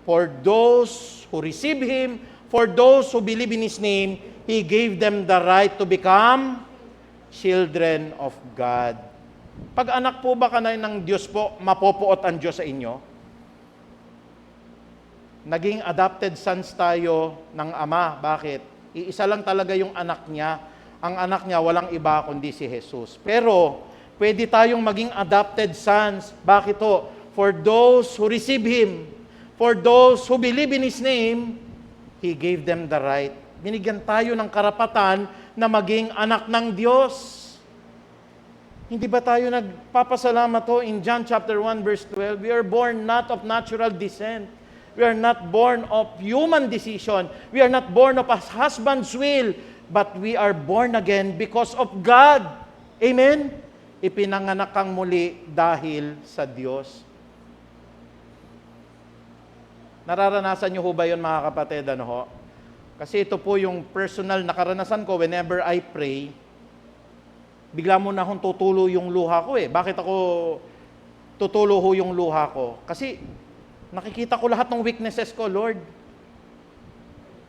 Speaker 3: For those who receive Him, for those who believe in His name, He gave them the right to become children of God. Pag anak po ba kayo ng Diyos po, mapopuot ang Diyos sa inyo? Naging adopted sons tayo ng Ama. Bakit? Iisa lang talaga yung anak niya. Ang anak niya walang iba kundi si Jesus. Pero, pwede tayong maging adopted sons. Bakit to? For those who receive Him, for those who believe in His name, He gave them the right. Binigyan tayo ng karapatan na maging anak ng Diyos. Hindi ba tayo nagpapasalamat to in John chapter 1 verse 12? We are born not of natural descent. We are not born of human decision. We are not born of a husband's will, but we are born again because of God. Amen? Ipinanganak kang muli dahil sa Diyos. Nararanasan niyo ho ba yun mga kapatid? Kasi ito po yung personal na karanasan ko whenever I pray, bigla mo na akong tutulo yung luha ko Bakit ako tutulo ho yung luha ko? Kasi nakikita ko lahat ng weaknesses ko, Lord.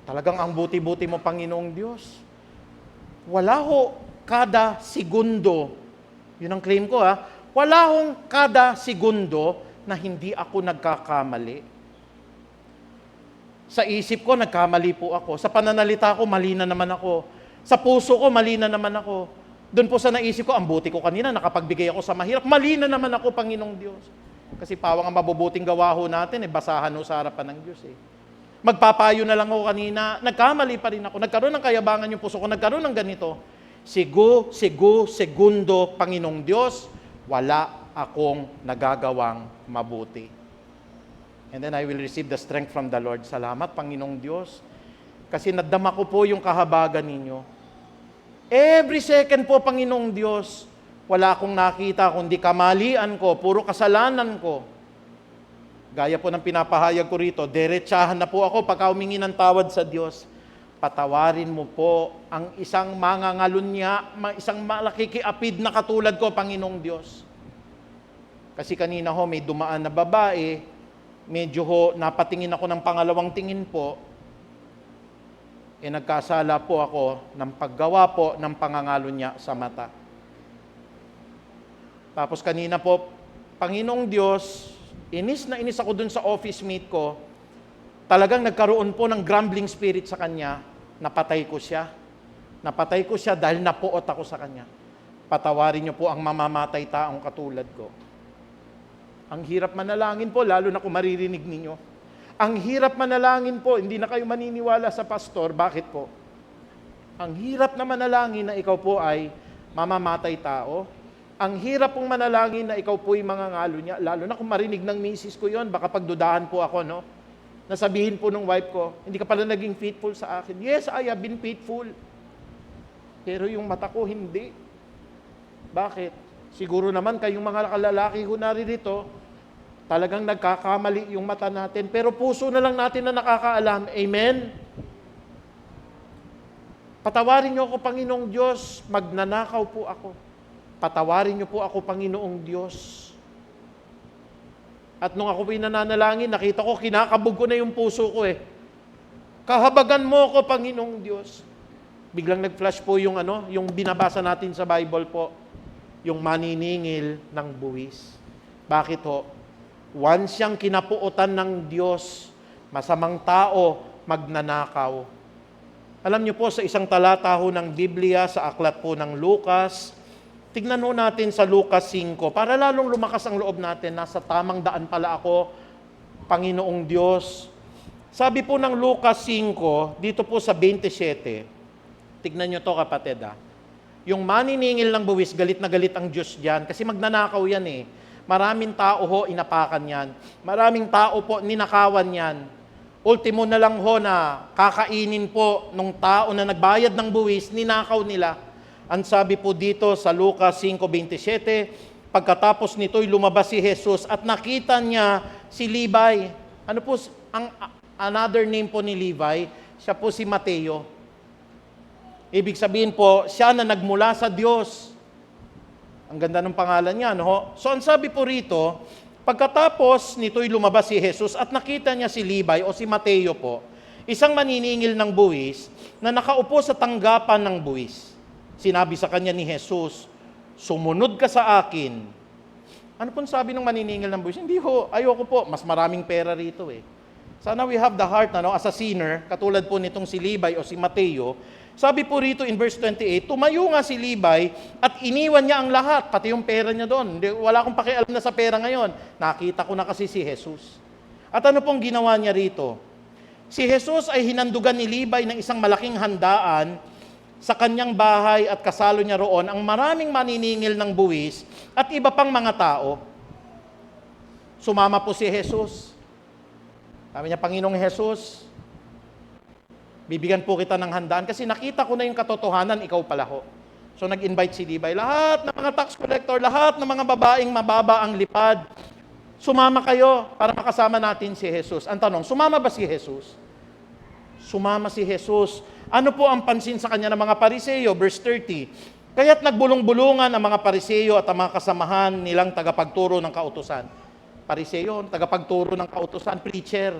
Speaker 3: Talagang ang buti-buti mo, Panginoong Diyos. Wala ho kada segundo Yun ang claim ko ha. Wala hong kada segundo na hindi ako nagkakamali. Sa isip ko, nagkamali po ako. Sa pananalita ko, mali na naman ako. Sa puso ko, mali na naman ako. Doon po sa naisip ko, ang buti ko kanina, nakapagbigay ako sa mahirap. Mali na naman ako, Panginoong Diyos. Kasi pawang ang mabubuting gawa ho natin, basahan ho sa harapan ng Diyos. Magpapayo na lang ako kanina, nagkamali pa rin ako. Nagkaroon ng kayabangan yung puso ko, nagkaroon ng ganito. Segundo, Panginoong Diyos, wala akong nagagawang mabuti. And then I will receive the strength from the Lord. Salamat, Panginoong Diyos. Kasi nadama ko po yung kahabagan ninyo. Every second po, Panginoong Diyos, wala akong nakita kundi kamalian ko, puro kasalanan ko. Gaya po ng pinapahayag ko rito, diretsahan na po ako pagka humingi ng tawad sa Diyos. Patawarin mo po ang isang mangangalunya, isang malakikiapid na katulad ko, Panginoong Diyos. Kasi kanina ho, may dumaan na babae, medyo ho, napatingin ako ng pangalawang tingin po, nagkasala po ako ng paggawa po ng pangangalo niya sa mata. Tapos kanina po, Panginoong Diyos, inis na inis ako dun sa office mate ko, talagang nagkaroon po ng grumbling spirit sa kanya, napatay ko siya. Napatay ko siya dahil napuot ako sa kanya. Patawarin niyo po ang mamamatay taong katulad ko. Ang hirap manalangin po, lalo na kung maririnig ninyo. Ang hirap manalangin po, hindi na kayo maniniwala sa pastor. Bakit po? Ang hirap na manalangin na ikaw po ay mamamatay tao. Ang hirap pong manalangin na ikaw po ay mangangalo niya. Lalo na kung marinig ng misis ko yon, baka pagdudahan po ako, no? Nasabihin po ng wife ko, hindi ka pala naging faithful sa akin. Yes, I have been faithful. Pero yung mata ko, hindi. Bakit? Siguro naman kayong mga kalalaki ko naririto, talagang nagkakamali yung mata natin, pero puso na lang natin na nakakaalam. Amen? Patawarin niyo ako, Panginoong Diyos, magnanakaw po ako. Patawarin niyo po ako, Panginoong Diyos. At nung ako pinananalangin, nakita ko, kinakabog ko na yung puso ko Kahabagan mo ako, Panginoong Diyos. Biglang nag-flash po yung yung binabasa natin sa Bible po, yung maniningil ng buwis. Bakit ho? Once siyang kinapuotan ng Diyos, masamang tao, magnanakaw. Alam niyo po, sa isang talata ho ng Biblia, sa aklat po ng Lucas, tignan ho natin sa Lucas 5, para lalong lumakas ang loob natin, nasa tamang daan pala ako, Panginoong Diyos. Sabi po ng Lucas 5, dito po sa 27, tignan niyo to kapatid Yung maniningil ng buwis, galit na galit ang Diyos diyan kasi magnanakaw yan Maraming tao ho, inapakan yan. Maraming tao po, ninakawan yan. Ultimo na lang ho na kakainin po nung tao na nagbayad ng buwis, ninakaw nila. Ang sabi po dito sa Lucas 5:27, pagkatapos nito'y lumabas si Jesus at nakita niya si Levi. Ano po, another name po ni Levi, siya po si Mateo. Ibig sabihin po, siya na nagmula sa Diyos. Ang ganda ng pangalan niya, no? So, ang sabi po rito, pagkatapos nito'y lumabas si Jesus at nakita niya si Levi o si Mateo po, isang maniningil ng buwis na nakaupo sa tanggapan ng buwis. Sinabi sa kanya ni Jesus, sumunod ka sa akin. Ano pong sabi ng maniningil ng buwis? Hindi ho, ayoko po, mas maraming pera rito Sana we have the heart as a sinner, katulad po nitong si Levi o si Mateo. Sabi po rito in verse 28, tumayo nga si Levi at iniwan niya ang lahat, pati yung pera niya doon. Wala akong pakialam na sa pera ngayon. Nakita ko na kasi si Jesus. At ano pong ginawa niya rito? Si Jesus ay hinandugan ni Levi ng isang malaking handaan sa kanyang bahay at kasalo niya roon ang maraming maniningil ng buwis at iba pang mga tao. Sumama po si Jesus. Sabi niya, Panginoong Jesus, bibigyan po kita ng handaan kasi nakita ko na yung katotohanan, ikaw pala ho. So nag-invite si Levi, lahat ng mga tax collector, lahat ng mga babaeng mababa ang lipad, sumama kayo para makasama natin si Jesus. Ang tanong, sumama ba si Jesus? Sumama si Jesus. Ano po ang pansin sa kanya ng mga Pariseo? Verse 30, kaya't nagbulong-bulungan ang mga Pariseo at ang mga kasamahan nilang tagapagturo ng kautusan. Pariseo, tagapagturo ng kautusan, preacher.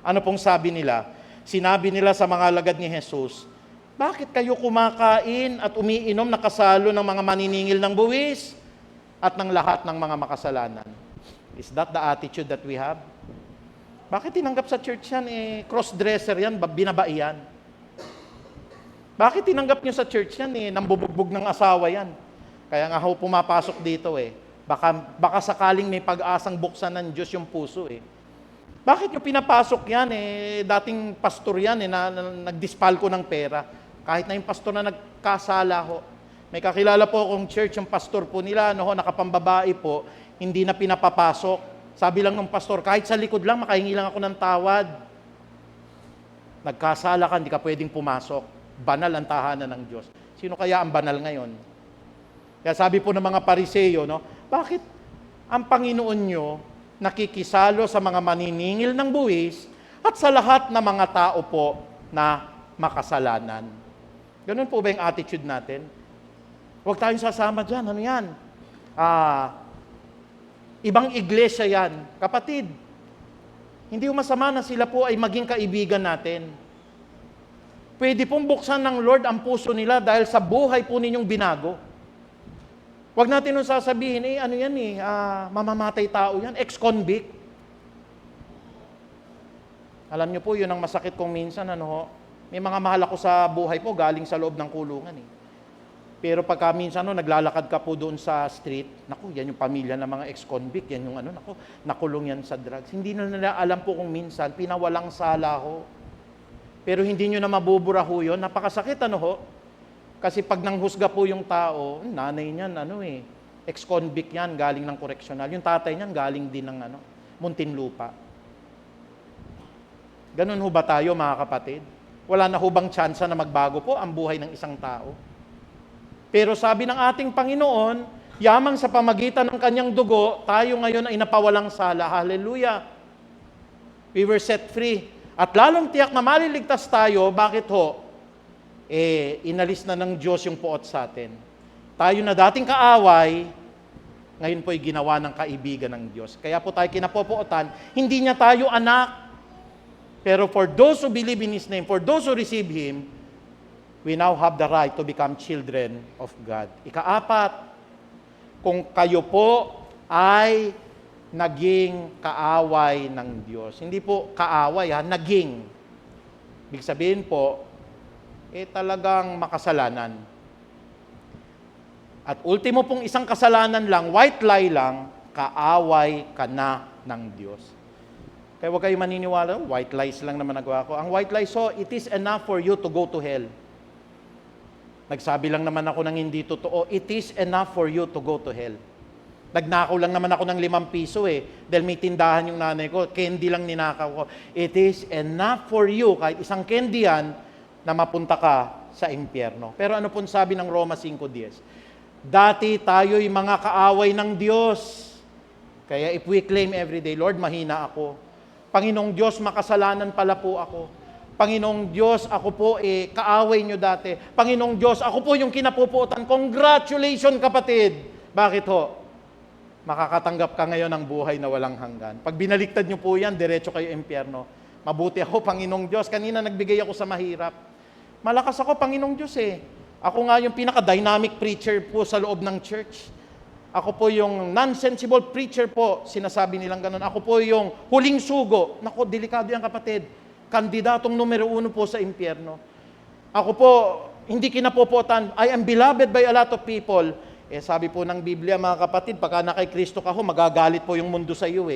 Speaker 3: Ano pong sabi nila? Sinabi nila sa mga alagad ni Jesus, bakit kayo kumakain at umiinom na kasalo ng mga maniningil ng buwis at ng lahat ng mga makasalanan. Is that the attitude that we have? Bakit tinanggap sa church yan? Cross-dresser yan, binabaian. Bakit tinanggap nyo sa church yan? Nambubugbog ng asawa yan. Kaya nga ho pumapasok dito Baka sakaling may pag-asang buksan ng Diyos yung puso Bakit nyo pinapasok yan dating pastor yan nagdispalko ng pera. Kahit na yung pastor na nagkasala ho. May kakilala po akong church, yung pastor po nila, nakapambabae po, hindi na pinapapasok. Sabi lang ng pastor, kahit sa likod lang, makahingi lang ako ng tawad. Nagkasala ka, hindi ka pwedeng pumasok. Banal ang tahanan ng Diyos. Sino kaya ang banal ngayon? Kaya sabi po ng mga Pariseo, bakit ang Panginoon nyo nakikisalo sa mga maniningil ng buwis at sa lahat ng mga tao po na makasalanan? Ganun po ba yung attitude natin? Huwag tayong sasama dyan. Ano yan? Ibang iglesia yan. Kapatid, hindi masama na sila po ay maging kaibigan natin. Pwede pong buksan ng Lord ang puso nila dahil sa buhay po ninyong binago. Huwag natin nung sasabihin, mamamatay tao yan, ex-convict. Alam niyo po, yun ang masakit kong minsan, may mga mahal ako sa buhay po, galing sa loob ng kulungan Pero pagka minsan naglalakad ka po doon sa street, yan yung pamilya ng mga ex-convict, yan yung nakulong yan sa drugs. Hindi na nila alam po kung minsan, pinawalang sala ho. Pero hindi nyo na mabubura ho yun. Napakasakit Kasi pag nanghusga po yung tao, nanay niyan, ex-convict yan, galing ng correctional. Yung tatay niyan, galing din ng Muntinlupa. Ganun ho ba tayo, mga kapatid? Wala na ho bang tsansa na magbago po ang buhay ng isang tao? Pero sabi ng ating Panginoon, yamang sa pamagitan ng kanyang dugo, tayo ngayon ay napawalang sala. Hallelujah! We were set free. At lalong tiyak na maliligtas tayo, bakit ho? Inalis na ng Diyos yung puot sa atin. Tayo na dating kaaway, ngayon po'y ginawa ng kaibigan ng Diyos. Kaya po tayo kinapopuotan, hindi niya tayo anak. Pero for those who believe in His name, for those who receive Him, we now have the right to become children of God. Ika-4, kung kayo po ay naging kaaway ng Diyos. Hindi po kaaway, naging. Ibig sabihin po, talagang makasalanan. At ultimo pong isang kasalanan lang, white lie lang, kaaway ka na ng Diyos. Kaya huwag kayo maniniwala, white lies lang naman nagawa ko. Ang white lies, it is enough for you to go to hell. Nagsabi lang naman ako ng hindi totoo, it is enough for you to go to hell. Nagnakaw lang naman ako ng 5 piso dahil may tindahan yung nanay ko, candy lang ninakaw ko. It is enough for you, kahit isang candy yan, na mapunta ka sa impyerno. Pero ano pong sabi ng Roma 5:10? Dati tayo'y mga kaaway ng Diyos. Kaya if we claim every day, Lord, mahina ako. Panginoong Diyos, makasalanan pala po ako. Panginoong Diyos, ako po kaaway nyo dati. Panginoong Diyos, ako po yung kinapupuotan. Congratulations, kapatid! Bakit ho? Makakatanggap ka ngayon ng buhay na walang hanggan. Pag binaliktad nyo po yan, diretso kayo impyerno. Mabuti ako, Panginoong Diyos. Kanina nagbigay ako sa mahirap. Malakas ako, Panginoong Diyos Ako nga yung pinaka-dynamic preacher po sa loob ng church. Ako po yung non-sensible preacher po, sinasabi nilang ganun. Ako po yung huling sugo. Naku, delikado yan, kapatid. Kandidatong numero 1 po sa impyerno. Ako po, hindi kinapopotan. I am beloved by a lot of people. Sabi po ng Biblia, mga kapatid, pagka na kay Kristo ka ho, magagalit po yung mundo sa iyo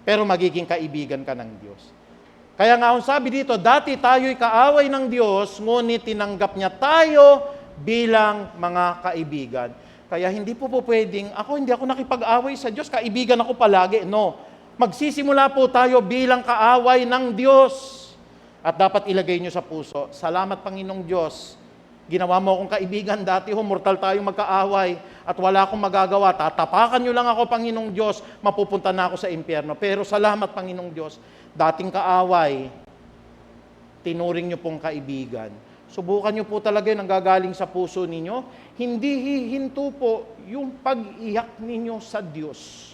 Speaker 3: Pero magiging kaibigan ka ng Diyos. Kaya nga ang sabi dito, dati tayo'y kaaway ng Diyos, ngunit tinanggap niya tayo bilang mga kaibigan. Kaya hindi po pwedeng, hindi ako nakipag-away sa Diyos, kaibigan ako palagi. No. Magsisimula po tayo bilang kaaway ng Diyos. At dapat ilagay nyo sa puso, salamat Panginoong Diyos, ginawa mo akong kaibigan, dati mortal tayong magkaaway at wala akong magagawa. Tatapakan nyo lang ako, Panginoong Diyos, mapupunta na ako sa impyerno. Pero salamat, Panginoong Diyos, dating kaaway, tinuring nyo pong kaibigan. Subukan nyo po talaga yung nanggagaling sa puso ninyo. Hindi hihinto po yung pag-iyak ninyo sa Diyos.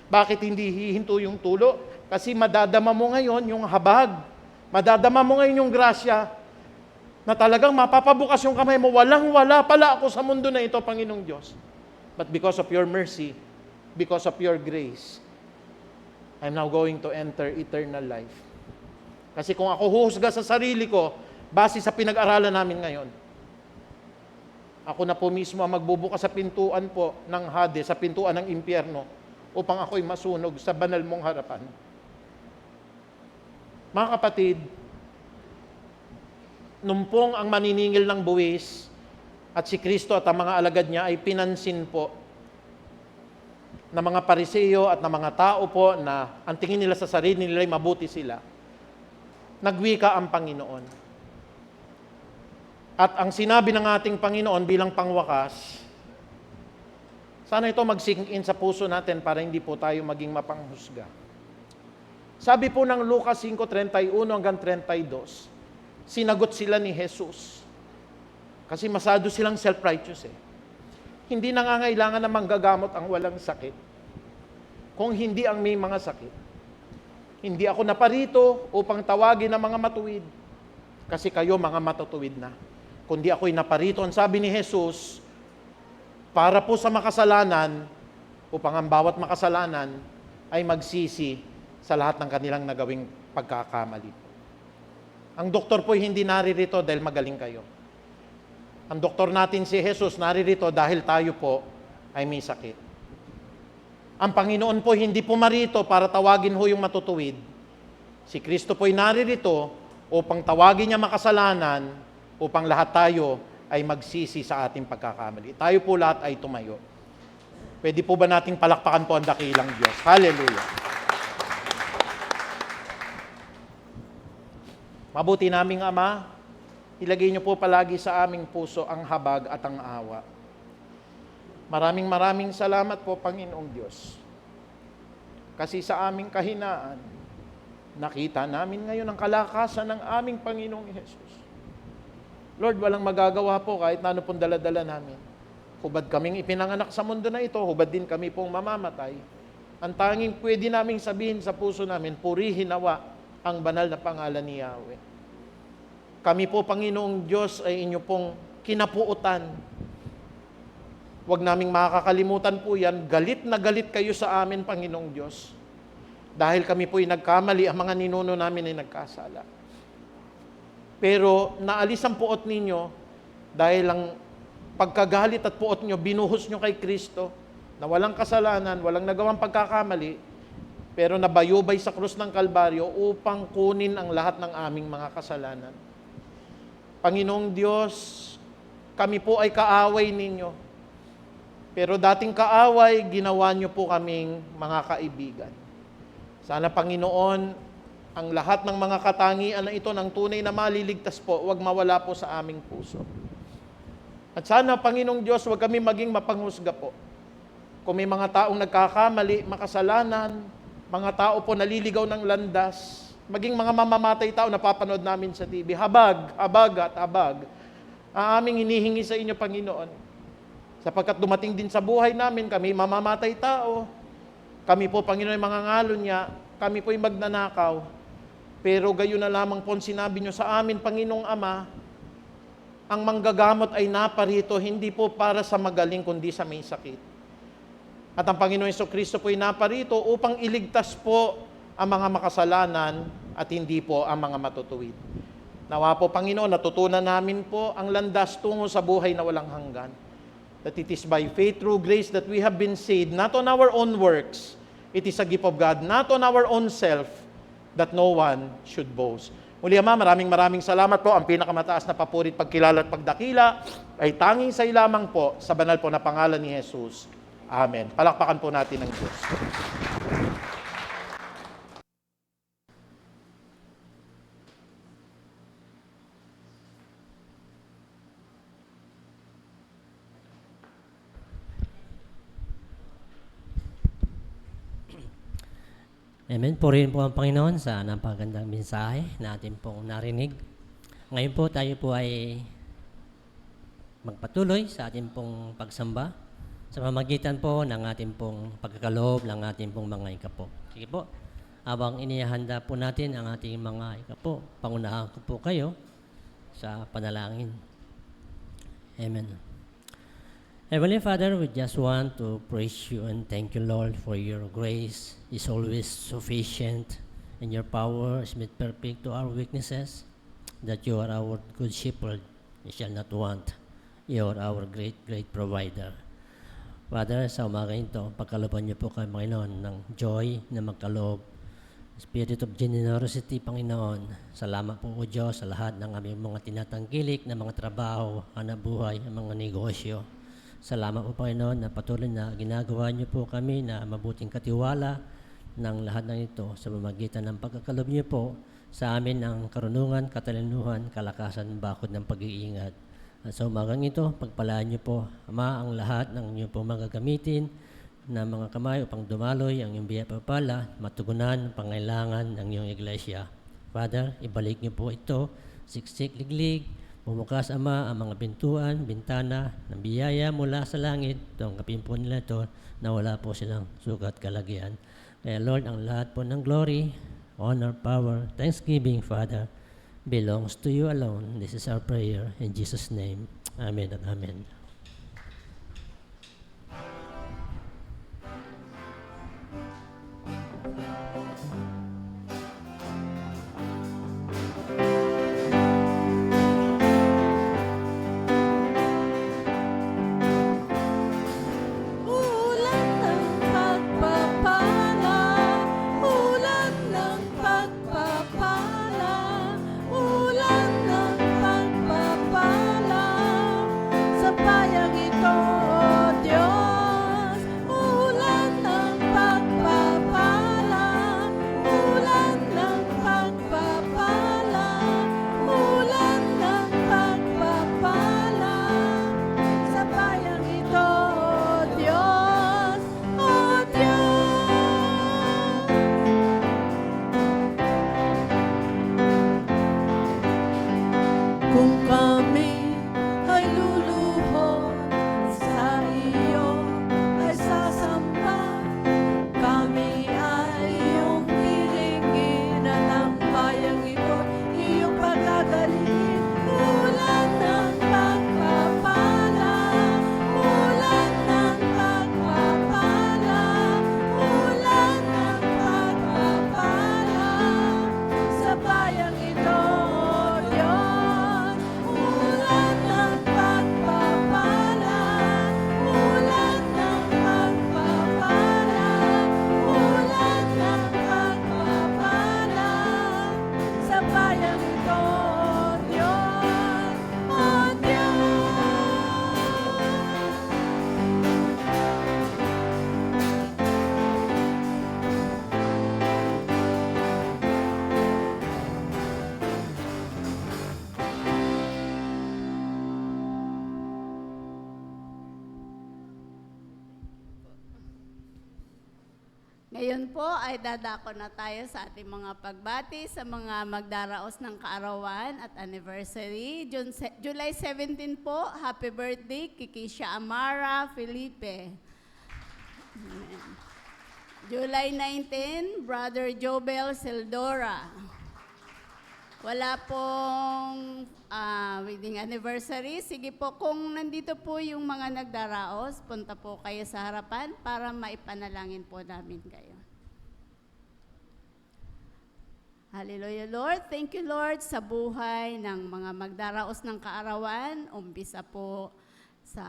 Speaker 3: Bakit hindi hihinto yung tulo? Kasi madadama mo ngayon yung habag. Madadama mo ngayon yung grasya na talagang mapapabukas yung kamay mo, walang-wala pala ako sa mundo na ito, Panginoong Diyos. But because of your mercy, because of your grace, I'm now going to enter eternal life. Kasi kung ako huhusga sa sarili ko, base sa pinag-aralan namin ngayon, ako na po mismo ang magbubukas sa pintuan po ng Hades, sa pintuan ng impyerno, upang ako'y masunog sa banal mong harapan. Mga kapatid, numpong ang maniningil ng buwis at si Kristo at ang mga alagad niya ay pinansin po ng mga Pariseo at ng mga tao po na ang tingin nila sa sarili nila ay mabuti sila. Nagwika ang Panginoon. At ang sinabi ng ating Panginoon bilang pangwakas, sana ito mag-sink in sa puso natin para hindi po tayo maging mapanghusga. Sabi po ng Lucas 5:31 hanggang 32, sinagot sila ni Jesus. Kasi masyado silang self-righteous eh. Hindi nangangailangan na manggagamot ang walang sakit. Kung hindi ang may mga sakit. Hindi ako naparito upang tawagin ang mga matuwid. Kasi kayo mga matutuwid na. Kundi ako'y naparito, ang sabi ni Jesus, para po sa makasalanan, upang ang bawat makasalanan ay magsisi sa lahat ng kanilang nagawing pagkakamali. Ang doktor po hindi naririto dahil magaling kayo. Ang doktor natin si Jesus naririto dahil tayo po ay may sakit. Ang Panginoon po hindi po marito para tawagin ho yung matutuwid. Si Kristo po ay naririto upang tawagin niya makasalanan, upang lahat tayo ay magsisi sa ating pagkakamali. Tayo po lahat ay tumayo. Pwede po ba nating palakpakan po ang dakilang Diyos? Hallelujah! Mabuti naming Ama, ilagay niyo po palagi sa aming puso ang habag at ang awa. Maraming salamat po, Panginoong Diyos. Kasi sa aming kahinaan, nakita namin ngayon ang kalakasan ng aming Panginoong Hesus. Lord, walang magagawa po kahit na ano pong dala-dala namin. Hubad kaming ipinanganak sa mundo na ito, hubad din kami pong mamamatay. Ang tanging pwede naming sabihin sa puso namin, purihin nawa ang banal na pangalan ni Yahweh. Kami po, Panginoong Diyos, ay inyo pong kinapuutan. Huwag naming makakalimutan po yan. Galit na galit kayo sa amin, Panginoong Diyos. Dahil kami po'y nagkamali, ang mga ninuno namin ay nagkasala. Pero naalis ang puot ninyo dahil ang pagkagalit at puot nyo, binuhos nyo kay Kristo na walang kasalanan, walang nagawang pagkakamali, pero nabayubay sa krus ng Kalbaryo upang kunin ang lahat ng aming mga kasalanan. Panginoong Diyos, kami po ay kaaway ninyo. Pero dating kaaway, ginawa nyo po kaming mga kaibigan. Sana, Panginoon, ang lahat ng mga katangian na ito ng tunay na maliligtas po, huwag mawala po sa aming puso. At sana, Panginoong Diyos, huwag kami maging mapanghusga po. Kung may mga taong nagkakamali, makasalanan, mga tao po naliligaw ng landas, maging mga mamamatay tao na papanood namin sa TV, habag at habag, ang aming hinihingi sa inyo, Panginoon. Sapagkat dumating din sa buhay namin, kami mamamatay tao. Kami po, Panginoon, mga ngalon niya, kami po'y magnanakaw. Pero gayon na lamang po sinabi nyo sa amin, Panginoong Ama, ang manggagamot ay naparito, hindi po para sa magaling, kundi sa may sakit. At ang Panginoong Jesucristo po'y naparito upang iligtas po ang mga makasalanan at hindi po ang mga matutuwid. Nawa po, Panginoon, natutunan namin po ang landas tungo sa buhay na walang hanggan. That it is by faith through grace that we have been saved, not on our own works. It is a gift of God, not on our own self, that no one should boast. Muli, Ama, maraming salamat po. Ang pinakamataas na papurit, pagkilala at pagdakila ay tanging sa lamang po sa banal po na pangalan ni Jesus. Amen. Palakpakan po natin ang Diyos.
Speaker 4: Amen. Purihin po ang Panginoon sa napagandang mensahe na atin pong narinig. Ngayon po tayo po ay magpatuloy sa ating pong pagsamba sa pamamagitan po ng ating pong pagkakaloob ng ating pong mga ikapo. Sige po, habang inihanda po natin ang ating mga ikapo, pangunahan ko po kayo sa panalangin. Amen. Heavenly Father, we just want to praise you and thank you, Lord, for your grace is always sufficient and your power is made perfect to our weaknesses, that you are our good shepherd, we shall not want. You are our great, great provider. Father, sa umaga ito, pagkalooban niyo po kay Panginoon ng joy na magkaloob. Spirit of generosity, Panginoon. Salamat po o Diyos sa lahat ng aming mga tinatangkilik na mga trabaho, hanap buhay, mga negosyo. Salamat po, Panginoon, na patuloy na ginagawa niyo po kami na mabuting katiwala ng lahat ng ito sa pamamagitan ng pagkakaloob niyo po sa amin ang karunungan, katalinuhan, kalakasan, bakod ng pag-iingat. At sa umagang ito, pagpalaan niyo po, Ama, ang lahat ng inyong pong magagamitin na mga kamay upang dumaloy ang iyong biyaya papala, matugunan ang pangailangan ng iyong iglesia. Father, ibalik niyo po ito, siksik, liglig, bumukas, Ama, ang mga pintuan, bintana ng biyaya mula sa langit. Tungkapin po nila ito na wala po silang sugat kalagyan. Kaya Lord, ang lahat po ng glory, honor, power, thanksgiving, Father, belongs to you alone. This is our prayer in Jesus' name. Amen and amen.
Speaker 2: Ulan ng pagpapala, ulan ng pagpapala, ulan ng pagpapala sa bayang ito, O Diyos. Ulan ng pagpapala, ulan ng pagpapala, ulan ng pagpapala sa bayang ito, O Diyos, O Diyos. Kung kami ay luluhod sa iyo, ay sasamba, kami ay iyong hilingin at ang bayang ito, iyong pagkagalingin. Ulan ng pagpapala, ulan ng pagpapala, ulan ng pagpapala sa bayang ito, O Diyos. Ulan ng pagpapala, ulan ng pagpapala, ulan ng pagpapala sa bayang ito, O Diyos, O Diyos.
Speaker 1: Ngayon po ay dadako na tayo sa ating mga pagbati sa mga magdaraos ng kaarawan at anniversary. July 17 po, happy birthday, Kikisha Amara Felipe. Amen. July 19, Brother Jobel Seldora. Wala pong wedding anniversary. Sige po, kung nandito po yung mga nagdaraos, punta po kayo sa harapan para maipanalangin po namin kayo. Hallelujah, Lord. Thank you, Lord, sa buhay ng mga magdaraos ng kaarawan. Umpisa po sa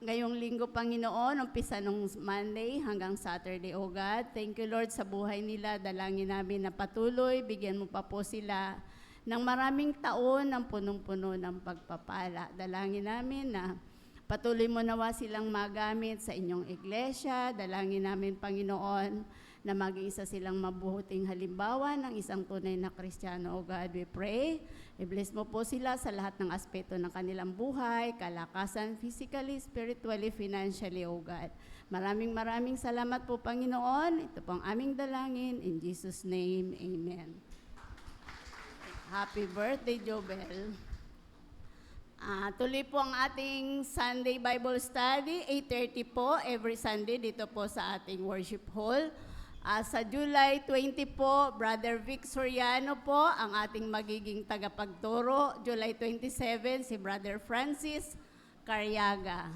Speaker 1: ngayong linggo, Panginoon, umpisa nung Monday hanggang Saturday, O God. Thank you, Lord, sa buhay nila. Dalangin namin na patuloy, bigyan mo pa po sila ng maraming taon ng punong-puno ng pagpapala. Dalangin namin na patuloy mo nawa silang magamit sa inyong iglesia. Dalangin namin, Panginoon, na maging isa silang mabuting halimbawa ng isang tunay na Kristiyano. O God, we pray. I-bless mo po sila sa lahat ng aspeto ng kanilang buhay, kalakasan, physically, spiritually, financially, O God. Maraming salamat po, Panginoon. Ito po ang aming dalangin. In Jesus' name, Amen. Happy birthday, Jobel. Tuloy po ang ating Sunday Bible Study, 8:30 po, every Sunday dito po sa ating worship hall. Sa July 20 po, Brother Vic Soriano po ang ating magiging tagapagturo. July 27, si Brother Francis Carriaga.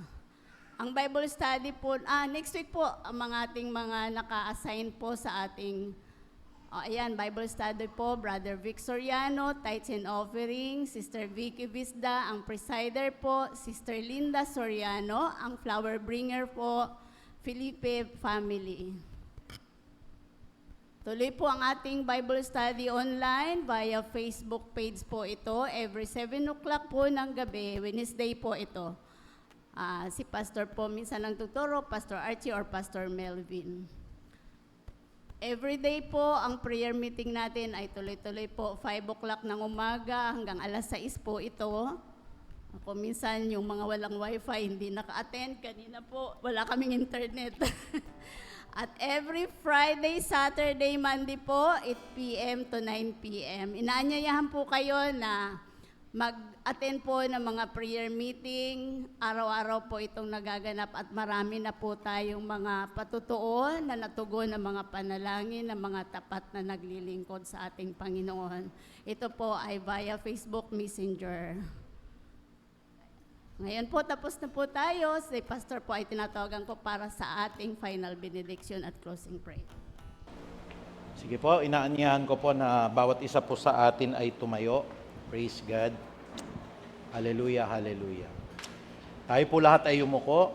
Speaker 1: Ang Bible study po, next week po, ang mga ating mga naka-assign po sa ating, ayan, Bible study po, Brother Vic Soriano, Tithes and Offering, Sister Vicky Visda, ang presider po, Sister Linda Soriano, ang flower bringer po, Felipe family. Tuloy po ang ating Bible study online via Facebook page po ito. Every 7 o'clock po ng gabi, Wednesday po ito. Si Pastor po minsan ang tuturo, Pastor Archie or Pastor Melvin. Every day po, ang prayer meeting natin ay tuloy-tuloy po, 5 o'clock ng umaga hanggang alas 6 po ito. Ako minsan yung mga walang wifi hindi naka-attend. Kanina po, wala kaming internet. At every Friday, Saturday, Monday po, 8 p.m. to 9 p.m. Inaanyayahan po kayo na mag-attend po ng mga prayer meeting. Araw-araw po itong nagaganap at marami na po tayong mga patutuo na natugon ng mga panalangin ng mga tapat na naglilingkod sa ating Panginoon. Ito po ay via Facebook Messenger. Ngayon po, tapos na po tayo. Si Pastor po ay tinatawagan ko para sa ating final benediction at closing prayer.
Speaker 3: Sige po, inaanyahan ko po na bawat isa po sa atin ay tumayo. Praise God. Hallelujah, hallelujah. Tayo po lahat ay yumuko.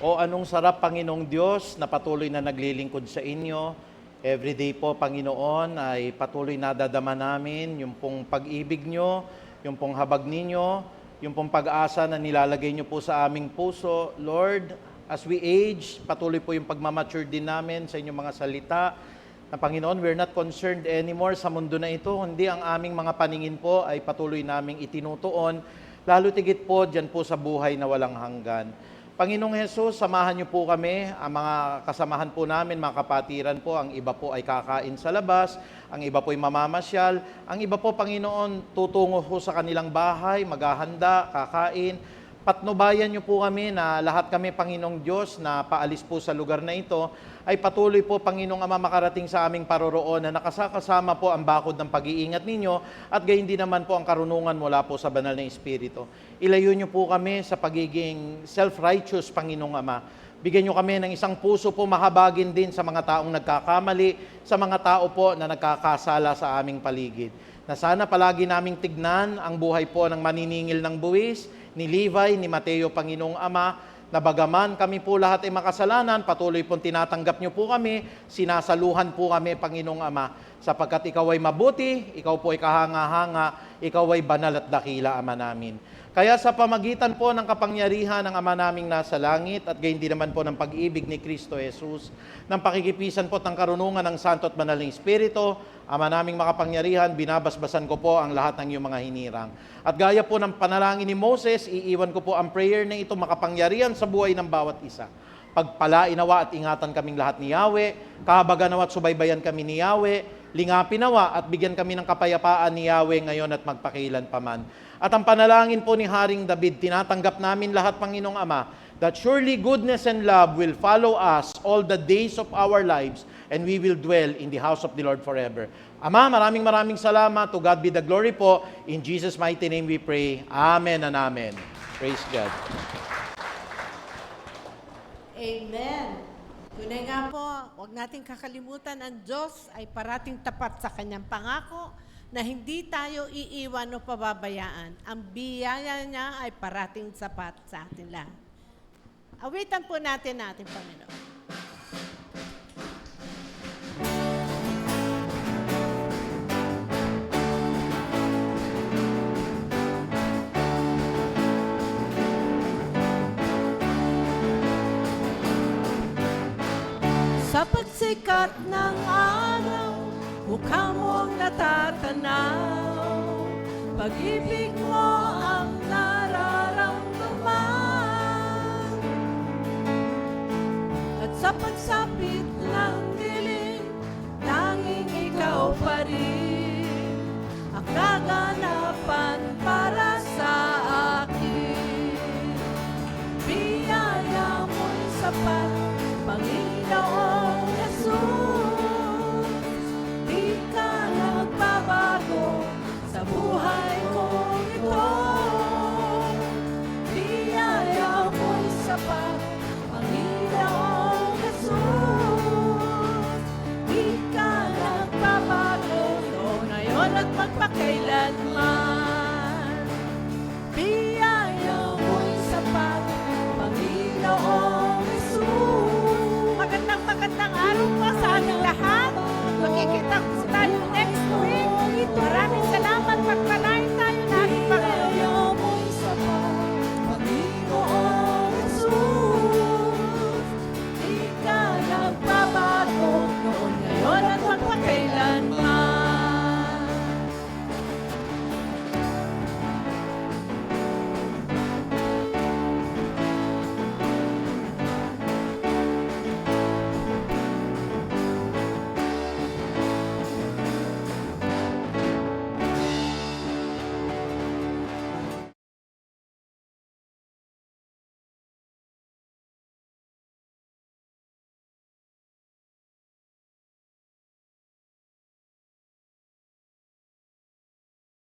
Speaker 3: O anong sarap, Panginoong Diyos, na patuloy na naglilingkod sa inyo. Everyday po, Panginoon, ay patuloy na dadama namin yung pong pag-ibig nyo, yung pong habag ninyo, yung pong pag-asa na nilalagay nyo po sa aming puso. Lord, as we age, patuloy po yung pagmamature din namin sa inyong mga salita. Na Panginoon, we're not concerned anymore sa mundo na ito, kundi ang aming mga paningin po ay patuloy naming itinutuon, lalo tigit po dyan po sa buhay na walang hanggan. Panginoong Hesus, samahan niyo po kami, ang mga kasamahan po namin, mga kapatiran po, ang iba po ay kakain sa labas, ang iba po ay mamamasyal, ang iba po, Panginoon, tutungo po sa kanilang bahay, maghahanda, kakain. Patnubayan niyo po kami na lahat kami, Panginoong Diyos, na paalis po sa lugar na ito, ay patuloy po, Panginoong Ama, makarating sa aming paroroon na nakasakasama po ang bakod ng pag-iingat ninyo at gayon din naman po ang karunungan mula po sa banal na Espiritu. Ilayo niyo po kami sa pagiging self-righteous, Panginoong Ama. Bigyan niyo kami ng isang puso po mahabagin din sa mga taong nagkakamali, sa mga tao po na nagkakasala sa aming paligid. Na sana palagi naming tignan ang buhay po ng maniningil ng buwis, ni Levi, ni Mateo, Panginoong Ama, na bagaman kami po lahat ay makasalanan, patuloy pong tinatanggap niyo po kami, sinasaluhan po kami, Panginoong Ama, sapagkat ikaw ay mabuti, ikaw po ay kahanga-hanga, ikaw ay banal at dakila, Ama namin. Kaya sa pamagitan po ng kapangyarihan ng Ama naming nasa langit at gayon din naman po ng pag-ibig ni Kristo Jesus, ng pakikipisan po ng karunungan ng Santo at Banal na Espiritu, Ama naming makapangyarihan, binabasbasan ko po ang lahat ng iyong mga hinirang. At gaya po ng panalangin ni Moses, iiwan ko po ang prayer na ito makapangyarihan sa buhay ng bawat isa. Pagpalain nawa at ingatan kaming lahat ni Yahweh, kahabagan nawa at subaybayan kami ni Yahweh, lingapin nawa at bigyan kami ng kapayapaan ni Yahweh ngayon at magpakilan paman. At ang panalangin po ni Haring David, tinatanggap namin lahat, Panginoong Ama, that surely goodness and love will follow us all the days of our lives, and we will dwell in the house of the Lord forever. Ama, maraming salamat. To God be the glory po. In Jesus' mighty name we pray. Amen and amen. Praise God.
Speaker 2: Amen. Tunay nga po, huwag nating kakalimutan, ang Diyos ay parating tapat sa kanyang pangako na hindi tayo iiwan o pababayaan. Ang biyaya niya ay parating sapat sa atin lahat. Awitan po natin Panginoon. Sa pagsikat ng araw, mukha mong natatanaw, pag-ibig mo ang nararamdaman. At sa pagsapit ng dilim, tanging ikaw pa rin ang kaganapan para sa akin. Biyaya mo'y sapat, Panginoong Jesus, di ka nagbabago sa buhay ko ito. Biyaya mo'y ngayon at magpakailanman. Biyaya mo'y sapat, Panginoong Jesus. Magandang araw po sa ating lahat. Magkikita po tayo